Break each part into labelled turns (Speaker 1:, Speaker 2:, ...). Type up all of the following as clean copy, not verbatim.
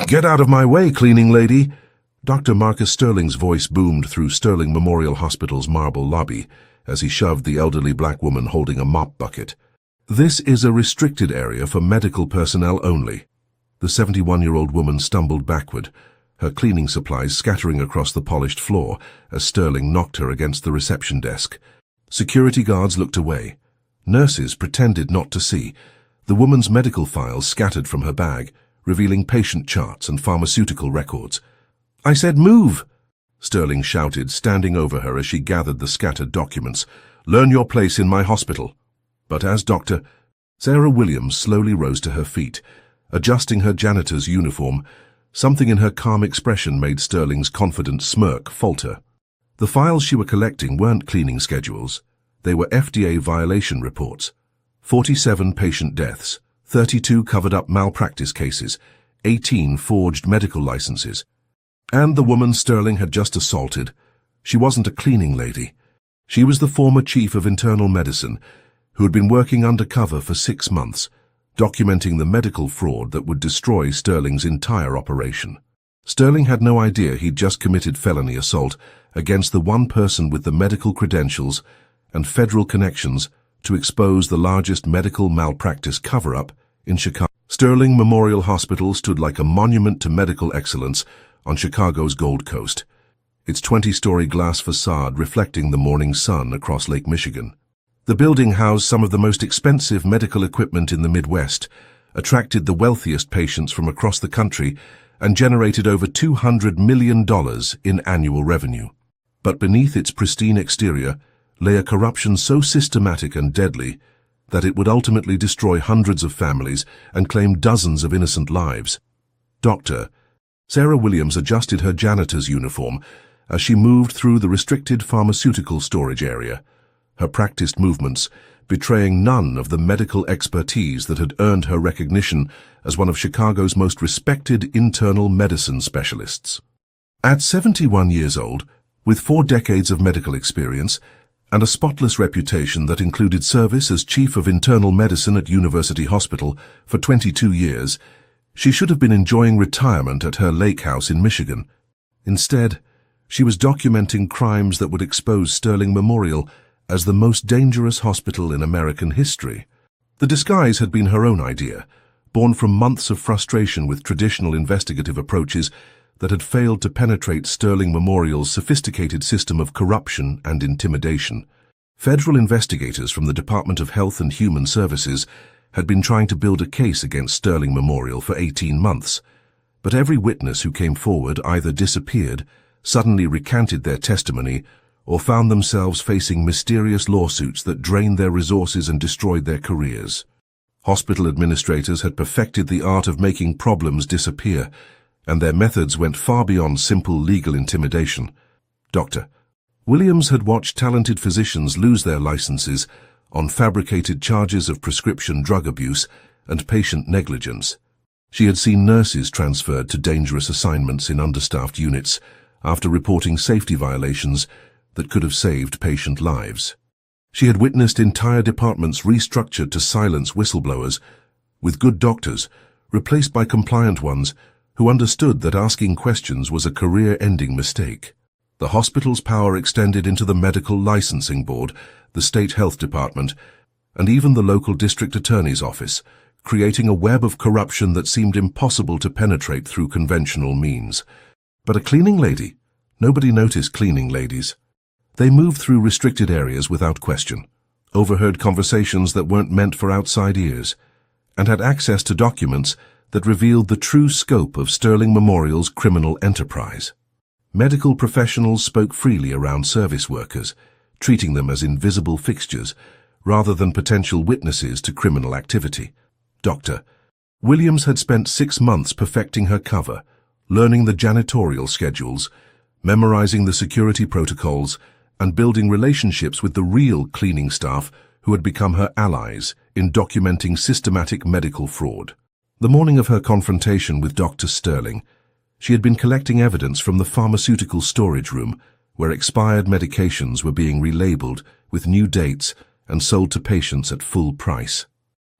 Speaker 1: "Get out of my way, cleaning lady!" Dr. Marcus Sterling's voice boomed through Sterling Memorial Hospital's marble lobby as he shoved the elderly black woman holding a mop bucket. "This is a restricted area for medical personnel only." The 71-year-old woman stumbled backward, her cleaning supplies scattering across the polished floor as Sterling knocked her against the reception desk. Security guards looked away. Nurses pretended not to see. The woman's medical files scattered from her bag, revealing patient charts and pharmaceutical records. "I said move!" Sterling shouted, standing over her as she gathered the scattered documents. "Learn your place in my hospital." But as Dr. Sarah Williams slowly rose to her feet, adjusting her janitor's uniform, something in her calm expression made Sterling's confident smirk falter. The files she were collecting weren't cleaning schedules. They were FDA violation reports. 47 patient deaths, 32 covered-up malpractice cases, 18 forged medical licenses. And the woman Sterling had just assaulted, she wasn't a cleaning lady. She was the former chief of internal medicine, who had been working undercover for 6 months, documenting the medical fraud that would destroy Sterling's entire operation. Sterling had no idea he'd just committed felony assault against the one person with the medical credentials and federal connections to expose the largest medical malpractice cover-up in Chicago. Sterling Memorial Hospital stood like a monument to medical excellence on Chicago's Gold Coast, its 20-story glass facade reflecting the morning sun across Lake Michigan. The building housed some of the most expensive medical equipment in the Midwest, attracted the wealthiest patients from across the country, and generated over $200 million in annual revenue. But beneath its pristine exterior lay a corruption so systematic and deadly that it would ultimately destroy hundreds of families and claim dozens of innocent lives. Dr. Sarah Williams adjusted her janitor's uniform as she moved through the restricted pharmaceutical storage area, her practiced movements betraying none of the medical expertise that had earned her recognition as one of Chicago's most respected internal medicine specialists. At 71 years old, with 4 decades of medical experience and a spotless reputation that included service as chief of internal medicine at University Hospital for 22 years, she should have been enjoying retirement at her lake house in Michigan. Instead, she was documenting crimes that would expose Sterling Memorial as the most dangerous hospital in American history. The disguise had been her own idea, born from months of frustration with traditional investigative approaches that had failed to penetrate Sterling Memorial's sophisticated system of corruption and intimidation. Federal investigators from the Department of Health and Human Services had been trying to build a case against Sterling Memorial for 18 months, but every witness who came forward either disappeared, suddenly recanted their testimony, or found themselves facing mysterious lawsuits that drained their resources and destroyed their careers. Hospital administrators had perfected the art of making problems disappear, and their methods went far beyond simple legal intimidation. Dr. Williams had watched talented physicians lose their licenses on fabricated charges of prescription drug abuse and patient negligence. She had seen nurses transferred to dangerous assignments in understaffed units after reporting safety violations that could have saved patient lives. She had witnessed entire departments restructured to silence whistleblowers, with good doctors replaced by compliant ones who understood that asking questions was a career-ending mistake. The hospital's power extended into the Medical Licensing Board, the State Health Department, and even the local district attorney's office, creating a web of corruption that seemed impossible to penetrate through conventional means. But a cleaning lady? Nobody noticed cleaning ladies. They moved through restricted areas without question, overheard conversations that weren't meant for outside ears, and had access to documents that revealed the true scope of Sterling Memorial's criminal enterprise. Medical professionals spoke freely around service workers, treating them as invisible fixtures rather than potential witnesses to criminal activity. Dr. Williams had spent 6 months perfecting her cover, learning the janitorial schedules, memorizing the security protocols, and building relationships with the real cleaning staff who had become her allies in documenting systematic medical fraud. The morning of her confrontation with Dr. Sterling, she had been collecting evidence from the pharmaceutical storage room where expired medications were being relabeled with new dates and sold to patients at full price.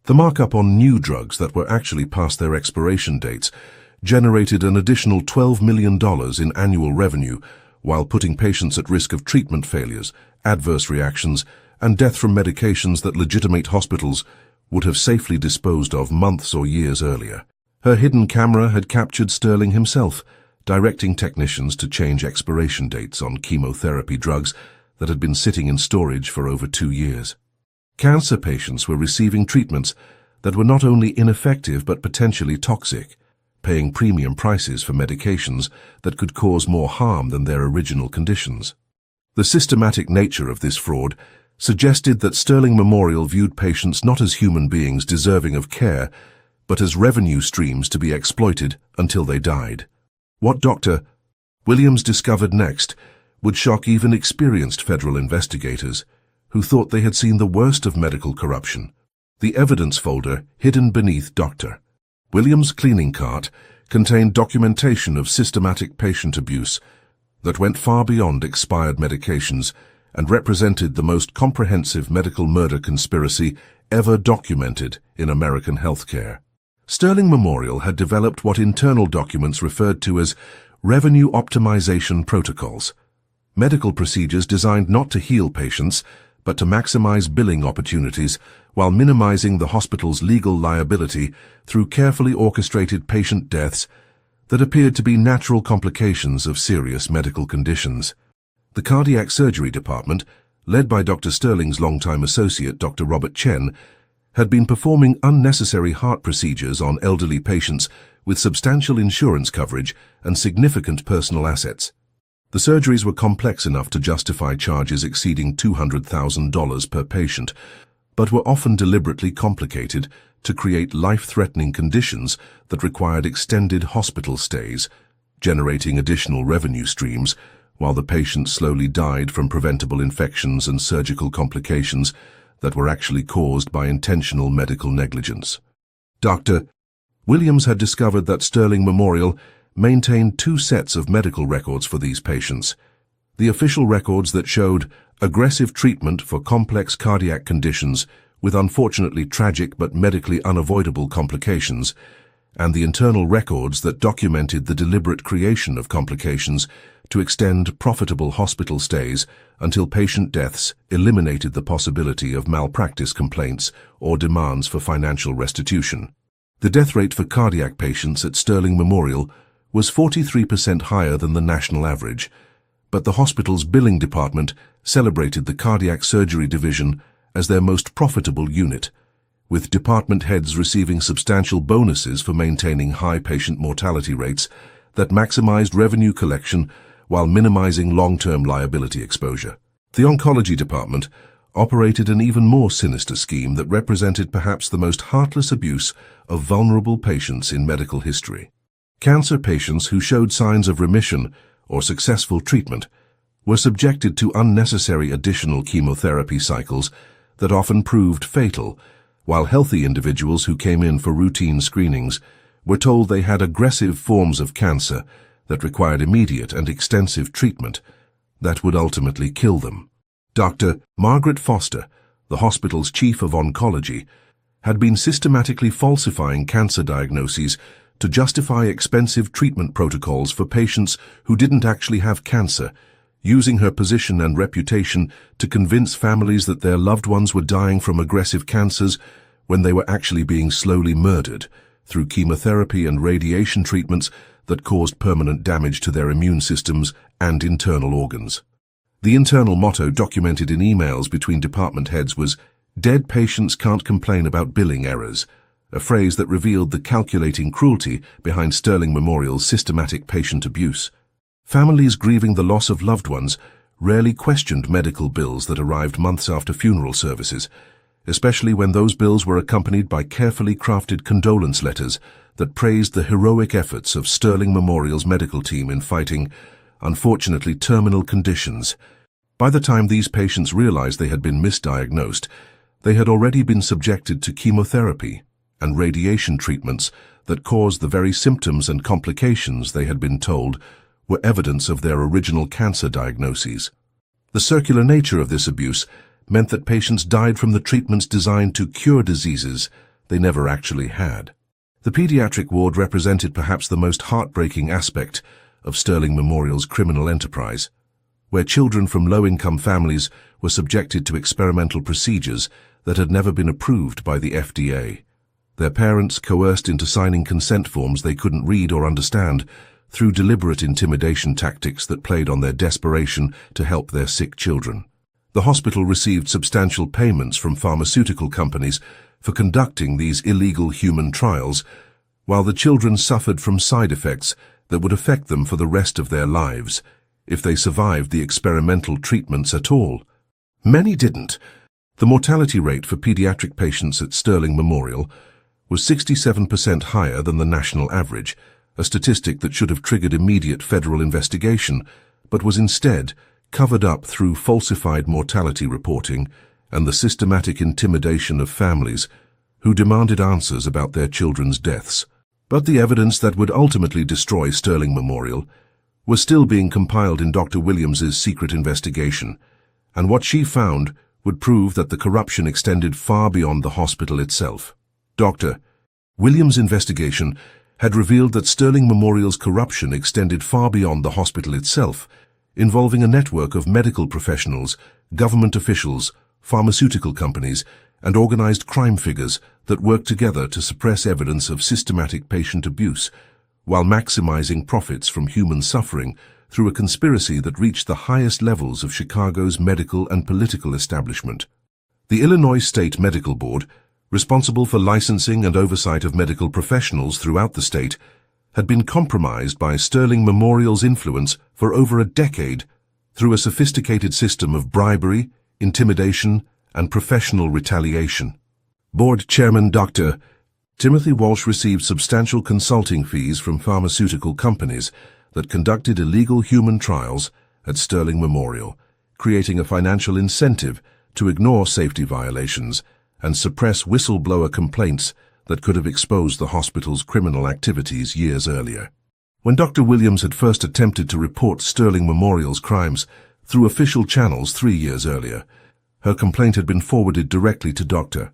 Speaker 1: The markup on new drugs that were actually past their expiration dates generated an additional $12 million in annual revenue while putting patients at risk of treatment failures, adverse reactions, and death from medications that legitimate hospitals would have safely disposed of months or years earlier. Her hidden camera had captured Sterling himself, directing technicians to change expiration dates on chemotherapy drugs that had been sitting in storage for over 2 years. Cancer patients were receiving treatments that were not only ineffective but potentially toxic, paying premium prices for medications that could cause more harm than their original conditions. The systematic nature of this fraud suggested that Sterling Memorial viewed patients not as human beings deserving of care, but as revenue streams to be exploited until they died. What Dr. Williams discovered next would shock even experienced federal investigators who thought they had seen the worst of medical corruption. The evidence folder hidden beneath Dr. Williams' cleaning cart contained documentation of systematic patient abuse that went far beyond expired medications and represented the most comprehensive medical murder conspiracy ever documented in American healthcare. Sterling Memorial had developed what internal documents referred to as revenue optimization protocols, medical procedures designed not to heal patients, but to maximize billing opportunities while minimizing the hospital's legal liability through carefully orchestrated patient deaths that appeared to be natural complications of serious medical conditions. The cardiac surgery department, led by Dr. Sterling's longtime associate, Dr. Robert Chen, had been performing unnecessary heart procedures on elderly patients with substantial insurance coverage and significant personal assets. The surgeries were complex enough to justify charges exceeding $200,000 per patient, but were often deliberately complicated to create life-threatening conditions that required extended hospital stays, generating additional revenue streams, while the patient slowly died from preventable infections and surgical complications that were actually caused by intentional medical negligence. Dr. Williams had discovered that Sterling Memorial maintained 2 sets of medical records for these patients: the official records that showed aggressive treatment for complex cardiac conditions with unfortunately tragic but medically unavoidable complications, and the internal records that documented the deliberate creation of complications to extend profitable hospital stays until patient deaths eliminated the possibility of malpractice complaints or demands for financial restitution. The death rate for cardiac patients at Sterling Memorial was 43% higher than the national average, but the hospital's billing department celebrated the cardiac surgery division as their most profitable unit, with department heads receiving substantial bonuses for maintaining high patient mortality rates that maximized revenue collection while minimizing long-term liability exposure. The oncology department operated an even more sinister scheme that represented perhaps the most heartless abuse of vulnerable patients in medical history. Cancer patients who showed signs of remission or successful treatment were subjected to unnecessary additional chemotherapy cycles that often proved fatal, while healthy individuals who came in for routine screenings were told they had aggressive forms of cancer that required immediate and extensive treatment that would ultimately kill them. Dr. Margaret Foster, the hospital's chief of oncology, had been systematically falsifying cancer diagnoses to justify expensive treatment protocols for patients who didn't actually have cancer, using her position and reputation to convince families that their loved ones were dying from aggressive cancers when they were actually being slowly murdered through chemotherapy and radiation treatments that caused permanent damage to their immune systems and internal organs. The internal motto documented in emails between department heads was, "Dead patients can't complain about billing errors," a phrase that revealed the calculating cruelty behind Sterling Memorial's systematic patient abuse. Families grieving the loss of loved ones rarely questioned medical bills that arrived months after funeral services, especially when those bills were accompanied by carefully crafted condolence letters that praised the heroic efforts of Sterling Memorial's medical team in fighting, unfortunately, terminal conditions. By the time these patients realized they had been misdiagnosed, they had already been subjected to chemotherapy and radiation treatments that caused the very symptoms and complications they had been told were evidence of their original cancer diagnoses. The circular nature of this abuse meant that patients died from the treatments designed to cure diseases they never actually had. The pediatric ward represented perhaps the most heartbreaking aspect of Sterling Memorial's criminal enterprise, where children from low-income families were subjected to experimental procedures that had never been approved by the FDA. Their parents coerced into signing consent forms they couldn't read or understand through deliberate intimidation tactics that played on their desperation to help their sick children. The hospital received substantial payments from pharmaceutical companies for conducting these illegal human trials, while the children suffered from side effects that would affect them for the rest of their lives if they survived the experimental treatments at all. Many didn't. The mortality rate for pediatric patients at Sterling Memorial was 67% higher than the national average, a statistic that should have triggered immediate federal investigation, but was instead covered up through falsified mortality reporting and the systematic intimidation of families who demanded answers about their children's deaths. But the evidence that would ultimately destroy Sterling Memorial was still being compiled in Dr. Williams's secret investigation, and what she found would prove that the corruption extended far beyond the hospital itself. Dr. Williams' investigation had revealed that Sterling Memorial's corruption extended far beyond the hospital itself, involving a network of medical professionals, government officials, pharmaceutical companies, and organized crime figures that worked together to suppress evidence of systematic patient abuse, while maximizing profits from human suffering through a conspiracy that reached the highest levels of Chicago's medical and political establishment. The Illinois State Medical Board, responsible for licensing and oversight of medical professionals throughout the state, had been compromised by Sterling Memorial's influence for over a decade through a sophisticated system of bribery, intimidation, and professional retaliation. Board Chairman Dr. Timothy Walsh received substantial consulting fees from pharmaceutical companies that conducted illegal human trials at Sterling Memorial, creating a financial incentive to ignore safety violations and suppress whistleblower complaints that could have exposed the hospital's criminal activities years earlier. When Dr. Williams had first attempted to report Sterling Memorial's crimes through official channels 3 years earlier, her complaint had been forwarded directly to Dr.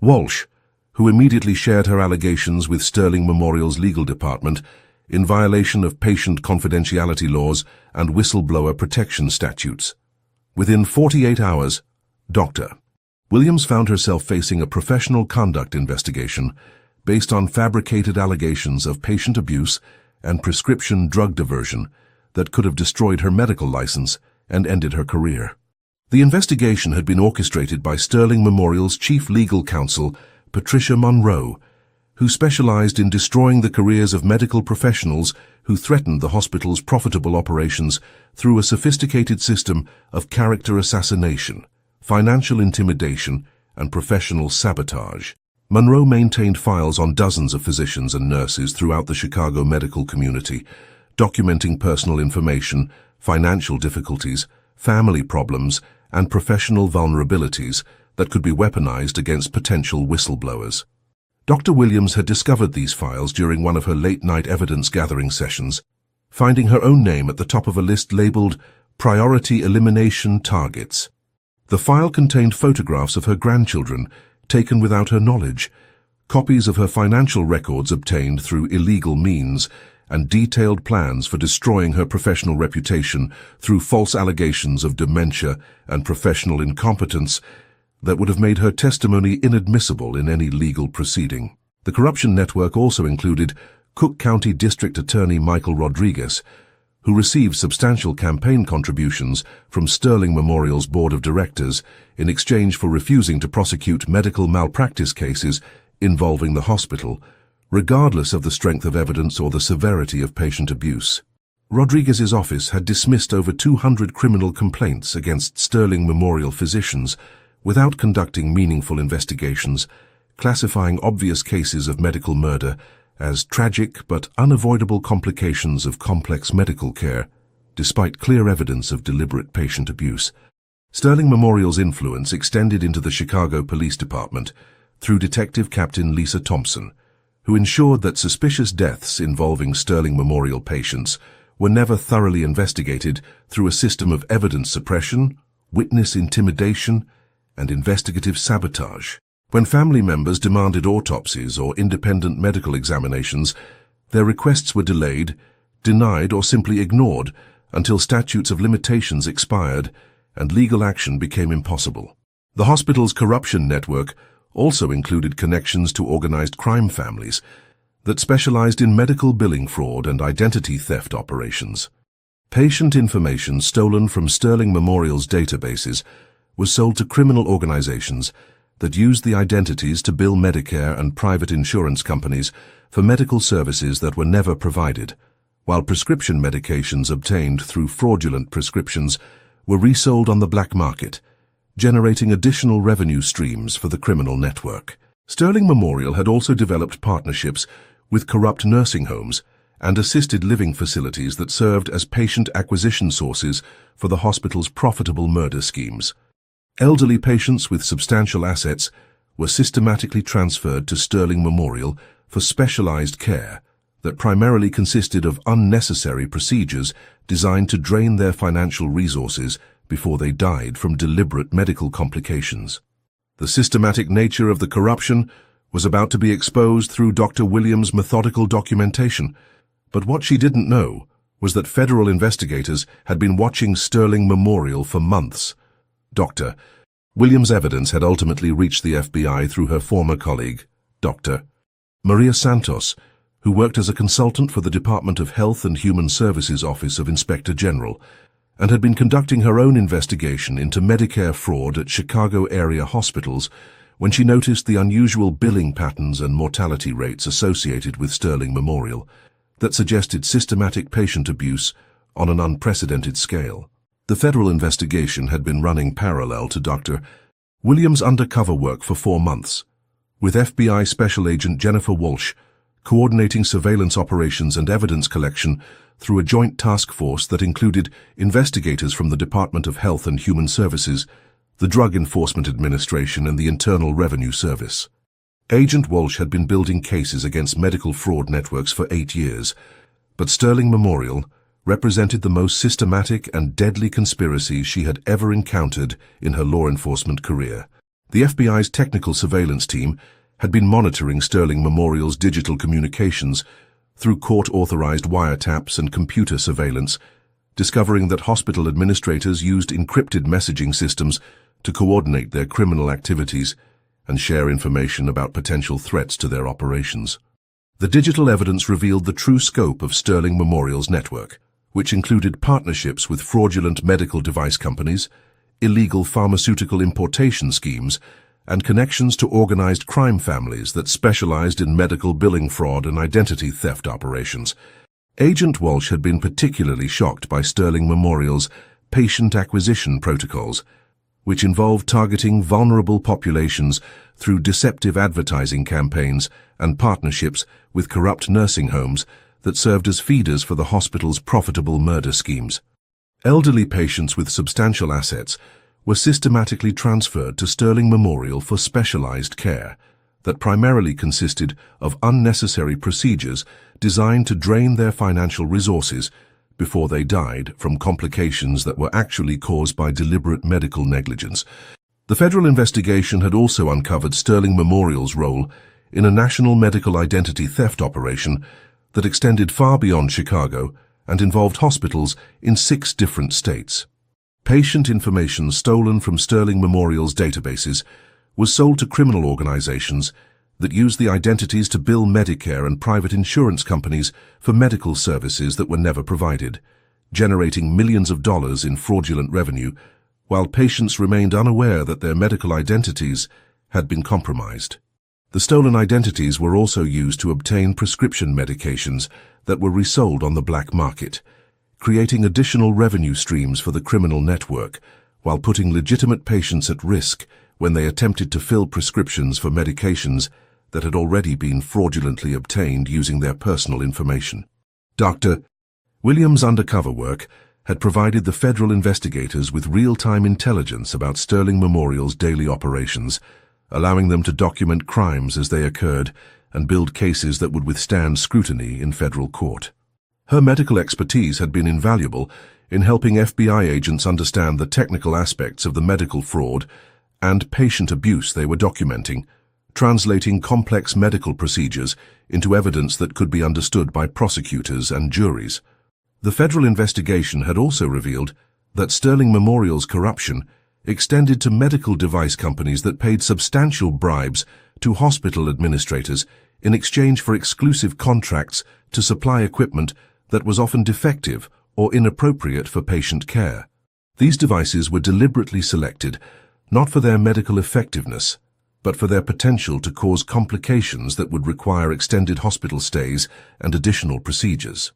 Speaker 1: Walsh, who immediately shared her allegations with Sterling Memorial's legal department in violation of patient confidentiality laws and whistleblower protection statutes. Within 48 hours, Dr. Williams found herself facing a professional conduct investigation based on fabricated allegations of patient abuse and prescription drug diversion that could have destroyed her medical license and ended her career. The investigation had been orchestrated by Sterling Memorial's chief legal counsel, Patricia Monroe, who specialized in destroying the careers of medical professionals who threatened the hospital's profitable operations through a sophisticated system of character assassination, financial intimidation, and professional sabotage. Monroe maintained files on dozens of physicians and nurses throughout the Chicago medical community, documenting personal information, financial difficulties, family problems, and professional vulnerabilities that could be weaponized against potential whistleblowers. Dr. Williams had discovered these files during one of her late-night evidence-gathering sessions, finding her own name at the top of a list labeled Priority Elimination Targets. The file contained photographs of her grandchildren taken without her knowledge, copies of her financial records obtained through illegal means, and detailed plans for destroying her professional reputation through false allegations of dementia and professional incompetence that would have made her testimony inadmissible in any legal proceeding. The corruption network also included Cook County District Attorney Michael Rodriguez, who received substantial campaign contributions from Sterling Memorial's board of directors in exchange for refusing to prosecute medical malpractice cases involving the hospital, regardless of the strength of evidence or the severity of patient abuse. Rodriguez's office had dismissed over 200 criminal complaints against Sterling Memorial physicians without conducting meaningful investigations, classifying obvious cases of medical murder as tragic but unavoidable complications of complex medical care, despite clear evidence of deliberate patient abuse. Sterling Memorial's influence extended into the Chicago Police Department through Detective Captain Lisa Thompson, who ensured that suspicious deaths involving Sterling Memorial patients were never thoroughly investigated through a system of evidence suppression, witness intimidation, and investigative sabotage. When family members demanded autopsies or independent medical examinations, their requests were delayed, denied, or simply ignored until statutes of limitations expired and legal action became impossible. The hospital's corruption network also included connections to organized crime families that specialized in medical billing fraud and identity theft operations. Patient information stolen from Sterling Memorial's databases was sold to criminal organizations that used the identities to bill Medicare and private insurance companies for medical services that were never provided, while prescription medications obtained through fraudulent prescriptions were resold on the black market, generating additional revenue streams for the criminal network. Sterling Memorial had also developed partnerships with corrupt nursing homes and assisted living facilities that served as patient acquisition sources for the hospital's profitable murder schemes. Elderly patients with substantial assets were systematically transferred to Sterling Memorial for specialized care that primarily consisted of unnecessary procedures designed to drain their financial resources before they died from deliberate medical complications. The systematic nature of the corruption was about to be exposed through Dr. Williams' methodical documentation, but what she didn't know was that federal investigators had been watching Sterling Memorial for months. Dr. Williams' evidence had ultimately reached the FBI through her former colleague, Dr. Maria Santos, who worked as a consultant for the Department of Health and Human Services Office of Inspector General, and had been conducting her own investigation into Medicare fraud at Chicago area hospitals when she noticed the unusual billing patterns and mortality rates associated with Sterling Memorial that suggested systematic patient abuse on an unprecedented scale. The federal investigation had been running parallel to Dr. Williams' undercover work for 4 months, with FBI Special Agent Jennifer Walsh coordinating surveillance operations and evidence collection through a joint task force that included investigators from the Department of Health and Human Services, the Drug Enforcement Administration, and the Internal Revenue Service. Agent Walsh had been building cases against medical fraud networks for 8 years, but Sterling Memorial represented the most systematic and deadly conspiracy she had ever encountered in her law enforcement career. The FBI's technical surveillance team had been monitoring Sterling Memorial's digital communications through court-authorized wiretaps and computer surveillance, discovering that hospital administrators used encrypted messaging systems to coordinate their criminal activities and share information about potential threats to their operations. The digital evidence revealed the true scope of Sterling Memorial's network, which included partnerships with fraudulent medical device companies, illegal pharmaceutical importation schemes, and connections to organized crime families that specialized in medical billing fraud and identity theft operations. Agent Walsh had been particularly shocked by Sterling Memorial's patient acquisition protocols, which involved targeting vulnerable populations through deceptive advertising campaigns and partnerships with corrupt nursing homes that served as feeders for the hospital's profitable murder schemes. Elderly patients with substantial assets were systematically transferred to Sterling Memorial for specialized care that primarily consisted of unnecessary procedures designed to drain their financial resources before they died from complications that were actually caused by deliberate medical negligence. The federal investigation had also uncovered Sterling Memorial's role in a national medical identity theft operation that extended far beyond Chicago and involved hospitals in 6 different states. Patient information stolen from Sterling Memorial's databases was sold to criminal organizations that used the identities to bill Medicare and private insurance companies for medical services that were never provided, generating millions of dollars in fraudulent revenue, while patients remained unaware that their medical identities had been compromised. The stolen identities were also used to obtain prescription medications that were resold on the black market, creating additional revenue streams for the criminal network, while putting legitimate patients at risk when they attempted to fill prescriptions for medications that had already been fraudulently obtained using their personal information. Dr. Williams' undercover work had provided the federal investigators with real-time intelligence about Sterling Memorial's daily operations, allowing them to document crimes as they occurred and build cases that would withstand scrutiny in federal court. Her medical expertise had been invaluable in helping FBI agents understand the technical aspects of the medical fraud and patient abuse they were documenting, translating complex medical procedures into evidence that could be understood by prosecutors and juries. The federal investigation had also revealed that Sterling Memorial's corruption extended to medical device companies that paid substantial bribes to hospital administrators in exchange for exclusive contracts to supply equipment that was often defective or inappropriate for patient care. These devices were deliberately selected not for their medical effectiveness, but for their potential to cause complications that would require extended hospital stays and additional procedures.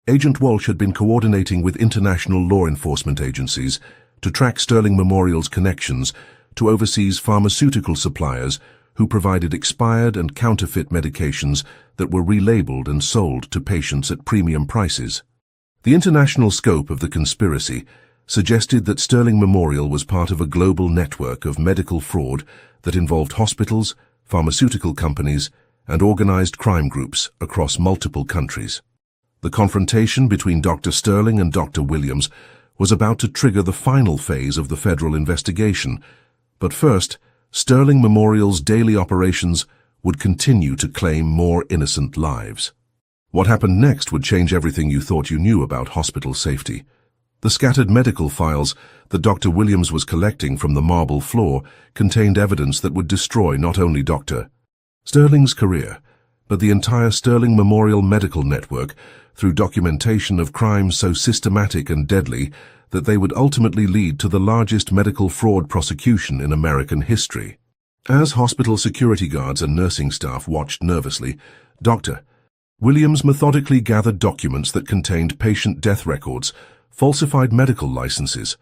Speaker 1: Agent Walsh had been coordinating with international law enforcement agencies to track Sterling Memorial's connections to overseas pharmaceutical suppliers who provided expired and counterfeit medications that were relabeled and sold to patients at premium prices. The international scope of the conspiracy suggested that Sterling Memorial was part of a global network of medical fraud that involved hospitals, pharmaceutical companies, and organized crime groups across multiple countries. The confrontation between Dr. Sterling and Dr. Williams was about to trigger the final phase of the federal investigation, but first, Sterling Memorial's daily operations would continue to claim more innocent lives. What happened next would change everything you thought you knew about hospital safety. The scattered medical files that Dr. Williams was collecting from the marble floor contained evidence that would destroy not only Dr. Sterling's career, but the entire Sterling Memorial medical network through documentation of crimes so systematic and deadly that they would ultimately lead to the largest medical fraud prosecution in American history. As hospital security guards and nursing staff watched nervously, Dr. Williams methodically gathered documents that contained patient death records, falsified medical licenses,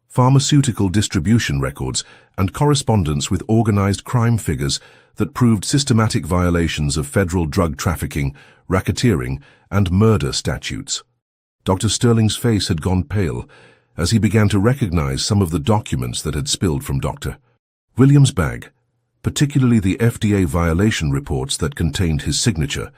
Speaker 1: pharmaceutical distribution records, and correspondence with organized crime figures that proved systematic violations of federal drug trafficking, racketeering, and murder statutes. Dr. Sterling's face had gone pale as he began to recognize some of the documents that had spilled from Dr. Williams' bag, particularly the FDA violation reports that contained his signature,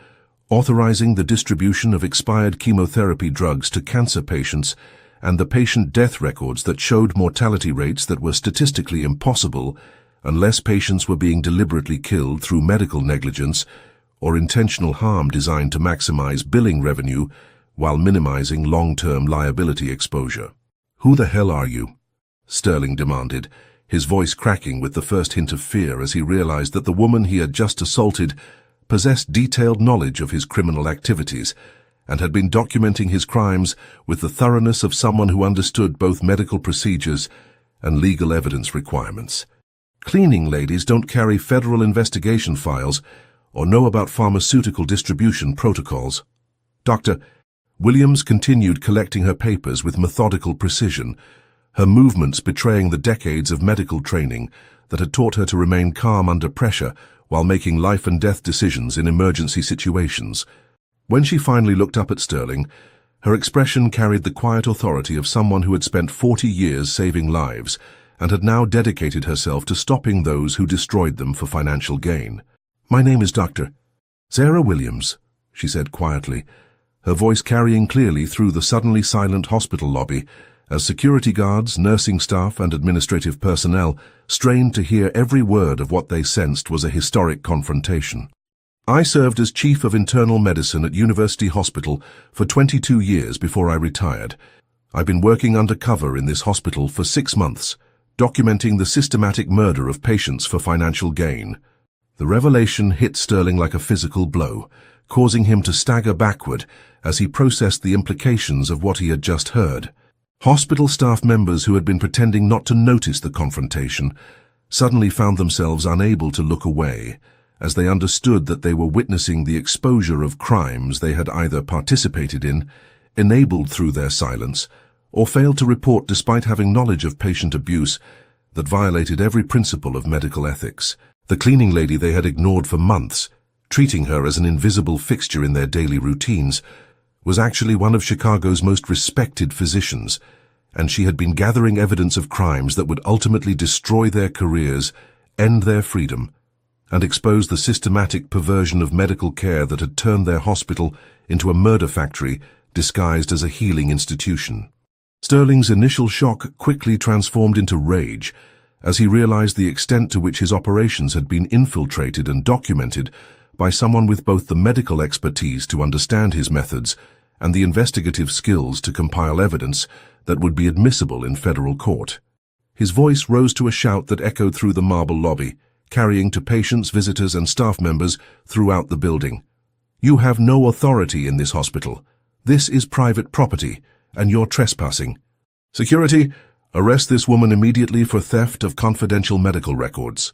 Speaker 1: authorizing the distribution of expired chemotherapy drugs to cancer patients, and the patient death records that showed mortality rates that were statistically impossible unless patients were being deliberately killed through medical negligence or intentional harm designed to maximize billing revenue while minimizing long-term liability exposure. "Who the hell are you?" Sterling demanded, his voice cracking with the first hint of fear as he realized that the woman he had just assaulted possessed detailed knowledge of his criminal activities and had been documenting his crimes with the thoroughness of someone who understood both medical procedures and legal evidence requirements. Cleaning ladies don't carry federal investigation files or know about pharmaceutical distribution protocols. Dr. Williams continued collecting her papers with methodical precision, her movements betraying the decades of medical training that had taught her to remain calm under pressure while making life-and-death decisions in emergency situations. When she finally looked up at Sterling, her expression carried the quiet authority of someone who had spent 40 years saving lives and had now dedicated herself to stopping those who destroyed them for financial gain. "My name is Dr. Sarah Williams," she said quietly, her voice carrying clearly through the suddenly silent hospital lobby as security guards, nursing staff, and administrative personnel strained to hear every word of what they sensed was a historic confrontation. "I served as Chief of Internal Medicine at University Hospital for 22 years before I retired. I've been working undercover in this hospital for 6 months, documenting the systematic murder of patients for financial gain." The revelation hit Sterling like a physical blow, causing him to stagger backward as he processed the implications of what he had just heard. Hospital staff members who had been pretending not to notice the confrontation suddenly found themselves unable to look away, as they understood that they were witnessing the exposure of crimes they had either participated in, enabled through their silence, or failed to report despite having knowledge of patient abuse that violated every principle of medical ethics. The cleaning lady they had ignored for months, treating her as an invisible fixture in their daily routines, was actually one of Chicago's most respected physicians, and she had been gathering evidence of crimes that would ultimately destroy their careers, end their freedom, and expose the systematic perversion of medical care that had turned their hospital into a murder factory disguised as a healing institution. Sterling's initial shock quickly transformed into rage as he realized the extent to which his operations had been infiltrated and documented by someone with both the medical expertise to understand his methods and the investigative skills to compile evidence that would be admissible in federal court. His voice rose to a shout that echoed through the marble lobby, carrying to patients, visitors, and staff members throughout the building. "You have no authority in this hospital. This is private property, and you're trespassing. Security, arrest this woman immediately for theft of confidential medical records."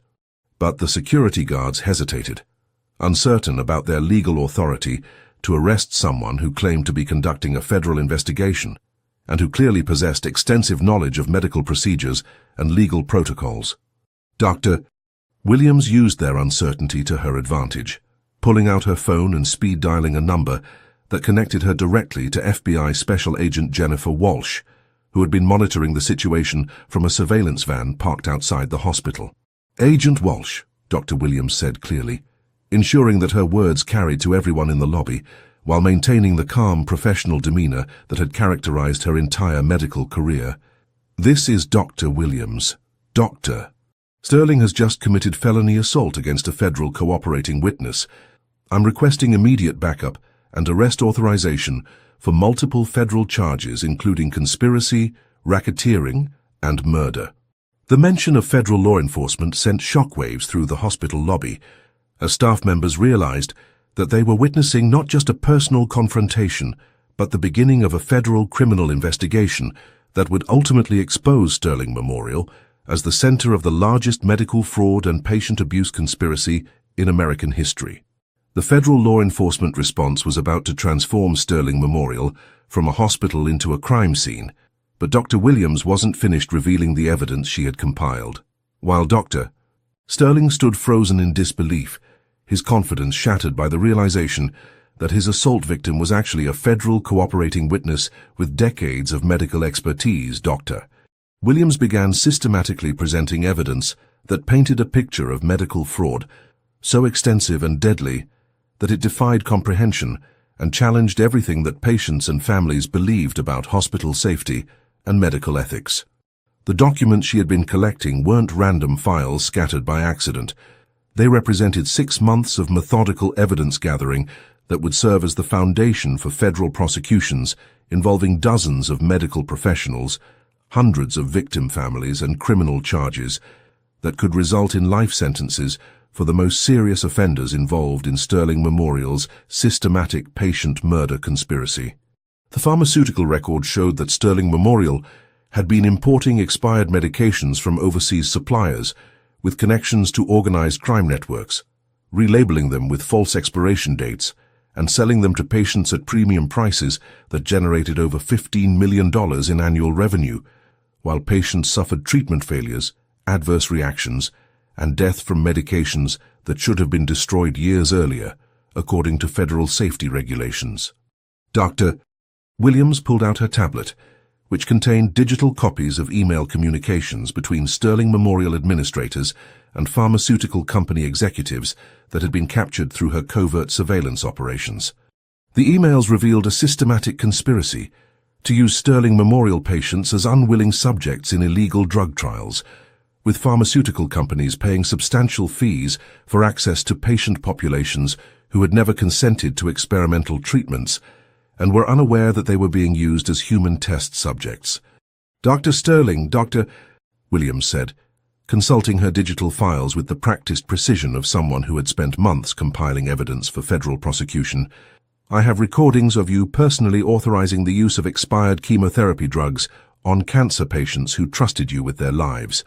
Speaker 1: But the security guards hesitated, uncertain about their legal authority to arrest someone who claimed to be conducting a federal investigation and who clearly possessed extensive knowledge of medical procedures and legal protocols. Dr. Williams used their uncertainty to her advantage, pulling out her phone and speed-dialing a number that connected her directly to FBI Special Agent Jennifer Walsh, who had been monitoring the situation from a surveillance van parked outside the hospital. "Agent Walsh," Dr. Williams said clearly, ensuring that her words carried to everyone in the lobby, while maintaining the calm, professional demeanor that had characterized her entire medical career. "This is Dr. Williams. Doctor. Sterling has just committed felony assault against a federal cooperating witness. I'm requesting immediate backup and arrest authorization for multiple federal charges including conspiracy, racketeering, and murder." The mention of federal law enforcement sent shockwaves through the hospital lobby, as staff members realized that they were witnessing not just a personal confrontation, but the beginning of a federal criminal investigation that would ultimately expose Sterling Memorial as the center of the largest medical fraud and patient abuse conspiracy in American history. The federal law enforcement response was about to transform Sterling Memorial from a hospital into a crime scene, but Dr. Williams wasn't finished revealing the evidence she had compiled. While Dr. Sterling stood frozen in disbelief, his confidence shattered by the realization that his assault victim was actually a federal cooperating witness with decades of medical expertise. Dr. Williams began systematically presenting evidence that painted a picture of medical fraud so extensive and deadly that it defied comprehension and challenged everything that patients and families believed about hospital safety and medical ethics. The documents she had been collecting weren't random files scattered by accident. They represented 6 months of methodical evidence gathering that would serve as the foundation for federal prosecutions involving dozens of medical professionals, hundreds of victim families, and criminal charges that could result in life sentences for the most serious offenders involved in Sterling Memorial's systematic patient murder conspiracy. The pharmaceutical record showed that Sterling Memorial had been importing expired medications from overseas suppliers with connections to organized crime networks, relabeling them with false expiration dates, and selling them to patients at premium prices that generated over $15 million in annual revenue, while patients suffered treatment failures, adverse reactions, and death from medications that should have been destroyed years earlier, according to federal safety regulations. Dr. Williams pulled out her tablet, which contained digital copies of email communications between Sterling Memorial administrators and pharmaceutical company executives that had been captured through her covert surveillance operations. The emails revealed a systematic conspiracy to use Sterling Memorial patients as unwilling subjects in illegal drug trials, with pharmaceutical companies paying substantial fees for access to patient populations who had never consented to experimental treatments and were unaware that they were being used as human test subjects. "Dr. Sterling, Dr. Williams said, consulting her digital files with the practiced precision of someone who had spent months compiling evidence for federal prosecution. "I have recordings of you personally authorizing the use of expired chemotherapy drugs on cancer patients who trusted you with their lives.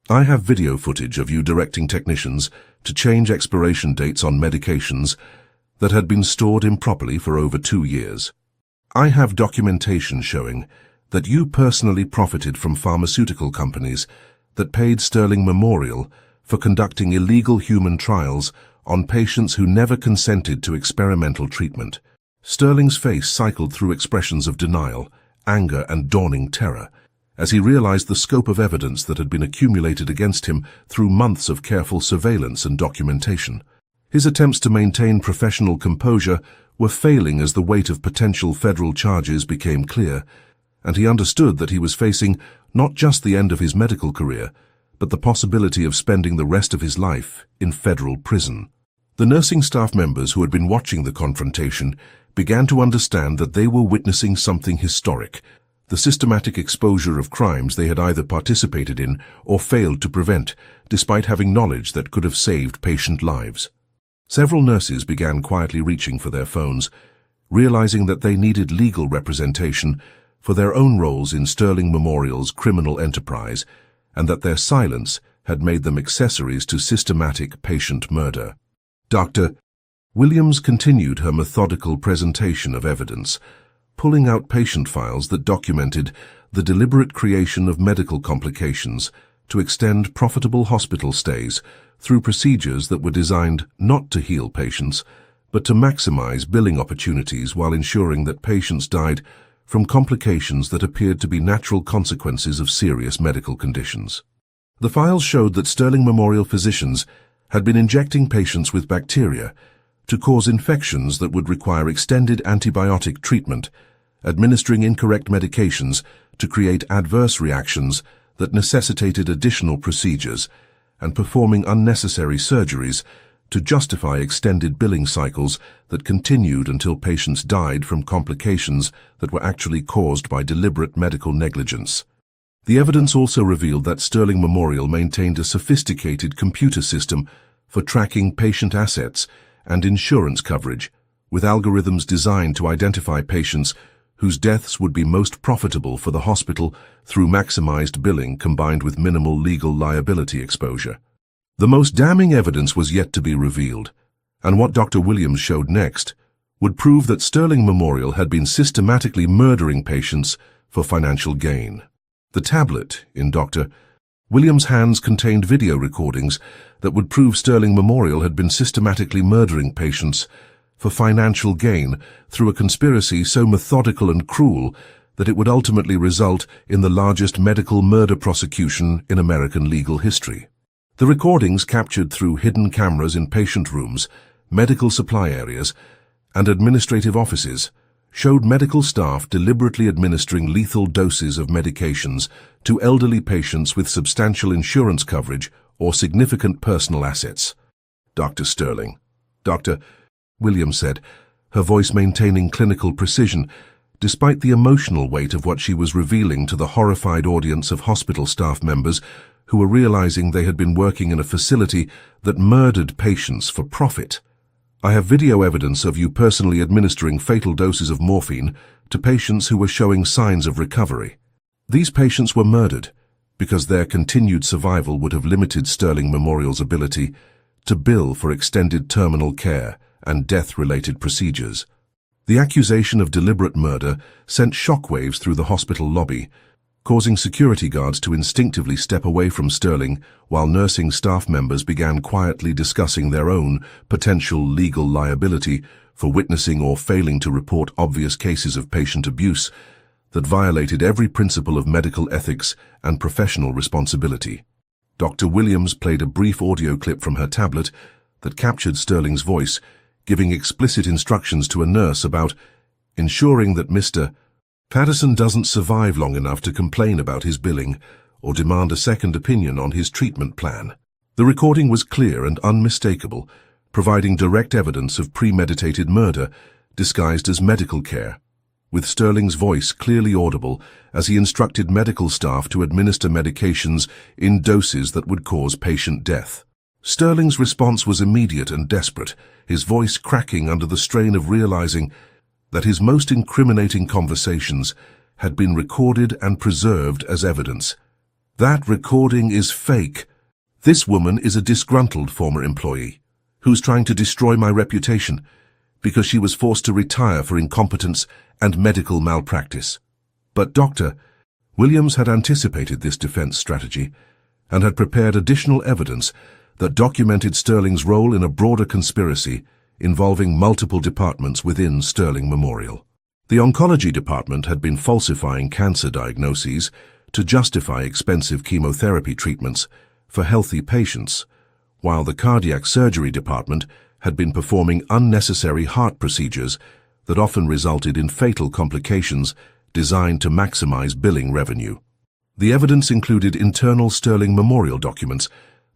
Speaker 1: I have video footage of you directing technicians to change expiration dates on medications that had been stored improperly for over 2 years. I have documentation showing that you personally profited from pharmaceutical companies that paid Sterling Memorial for conducting illegal human trials on patients who never consented to experimental treatment." Sterling's face cycled through expressions of denial, anger, and dawning terror as he realized the scope of evidence that had been accumulated against him through months of careful surveillance and documentation. His attempts to maintain professional composure were failing as the weight of potential federal charges became clear, and he understood that he was facing not just the end of his medical career, but the possibility of spending the rest of his life in federal prison. The nursing staff members who had been watching the confrontation began to understand that they were witnessing something historic, the systematic exposure of crimes they had either participated in or failed to prevent, despite having knowledge that could have saved patient lives. Several nurses began quietly reaching for their phones, realizing that they needed legal representation for their own roles in Sterling Memorial's criminal enterprise, and that their silence had made them accessories to systematic patient murder. Dr. Williams continued her methodical presentation of evidence, pulling out patient files that documented the deliberate creation of medical complications to extend profitable hospital stays through procedures that were designed not to heal patients, but to maximize billing opportunities while ensuring that patients died from complications that appeared to be natural consequences of serious medical conditions. The files showed that Sterling Memorial physicians had been injecting patients with bacteria to cause infections that would require extended antibiotic treatment, administering incorrect medications to create adverse reactions that necessitated additional procedures, and performing unnecessary surgeries to justify extended billing cycles that continued until patients died from complications that were actually caused by deliberate medical negligence. The evidence also revealed that Sterling Memorial maintained a sophisticated computer system for tracking patient assets and insurance coverage, with algorithms designed to identify patients whose deaths would be most profitable for the hospital through maximized billing combined with minimal legal liability exposure. The most damning evidence was yet to be revealed, and what Dr. Williams showed next would prove that Sterling Memorial had been systematically murdering patients for financial gain. The tablet in Dr. Williams' hands contained video recordings that would prove Sterling Memorial had been systematically murdering patients for financial gain through a conspiracy so methodical and cruel that it would ultimately result in the largest medical murder prosecution in American legal history. The recordings, captured through hidden cameras in patient rooms, medical supply areas, and administrative offices, showed medical staff deliberately administering lethal doses of medications to elderly patients with substantial insurance coverage or significant personal assets. Dr. Sterling. Dr. Williams said, her voice maintaining clinical precision, despite the emotional weight of what she was revealing to the horrified audience of hospital staff members who were realizing they had been working in a facility that murdered patients for profit. I have video evidence of you personally administering fatal doses of morphine to patients who were showing signs of recovery. These patients were murdered because their continued survival would have limited Sterling Memorial's ability to bill for extended terminal care and death-related procedures. The accusation of deliberate murder sent shockwaves through the hospital lobby, causing security guards to instinctively step away from Sterling while nursing staff members began quietly discussing their own potential legal liability for witnessing or failing to report obvious cases of patient abuse that violated every principle of medical ethics and professional responsibility. Dr. Williams played a brief audio clip from her tablet that captured Sterling's voice, giving explicit instructions to a nurse about ensuring that Mr. Patterson doesn't survive long enough to complain about his billing or demand a second opinion on his treatment plan. The recording was clear and unmistakable, providing direct evidence of premeditated murder disguised as medical care, with Sterling's voice clearly audible as he instructed medical staff to administer medications in doses that would cause patient death. Sterling's response was immediate and desperate, his voice cracking under the strain of realizing that his most incriminating conversations had been recorded and preserved as evidence. That recording is fake. This woman is a disgruntled former employee who's trying to destroy my reputation because she was forced to retire for incompetence and medical malpractice. But Dr. Williams had anticipated this defense strategy and had prepared additional evidence that documented Sterling's role in a broader conspiracy involving multiple departments within Sterling Memorial. The oncology department had been falsifying cancer diagnoses to justify expensive chemotherapy treatments for healthy patients, while the cardiac surgery department had been performing unnecessary heart procedures that often resulted in fatal complications designed to maximize billing revenue. The evidence included internal Sterling Memorial documents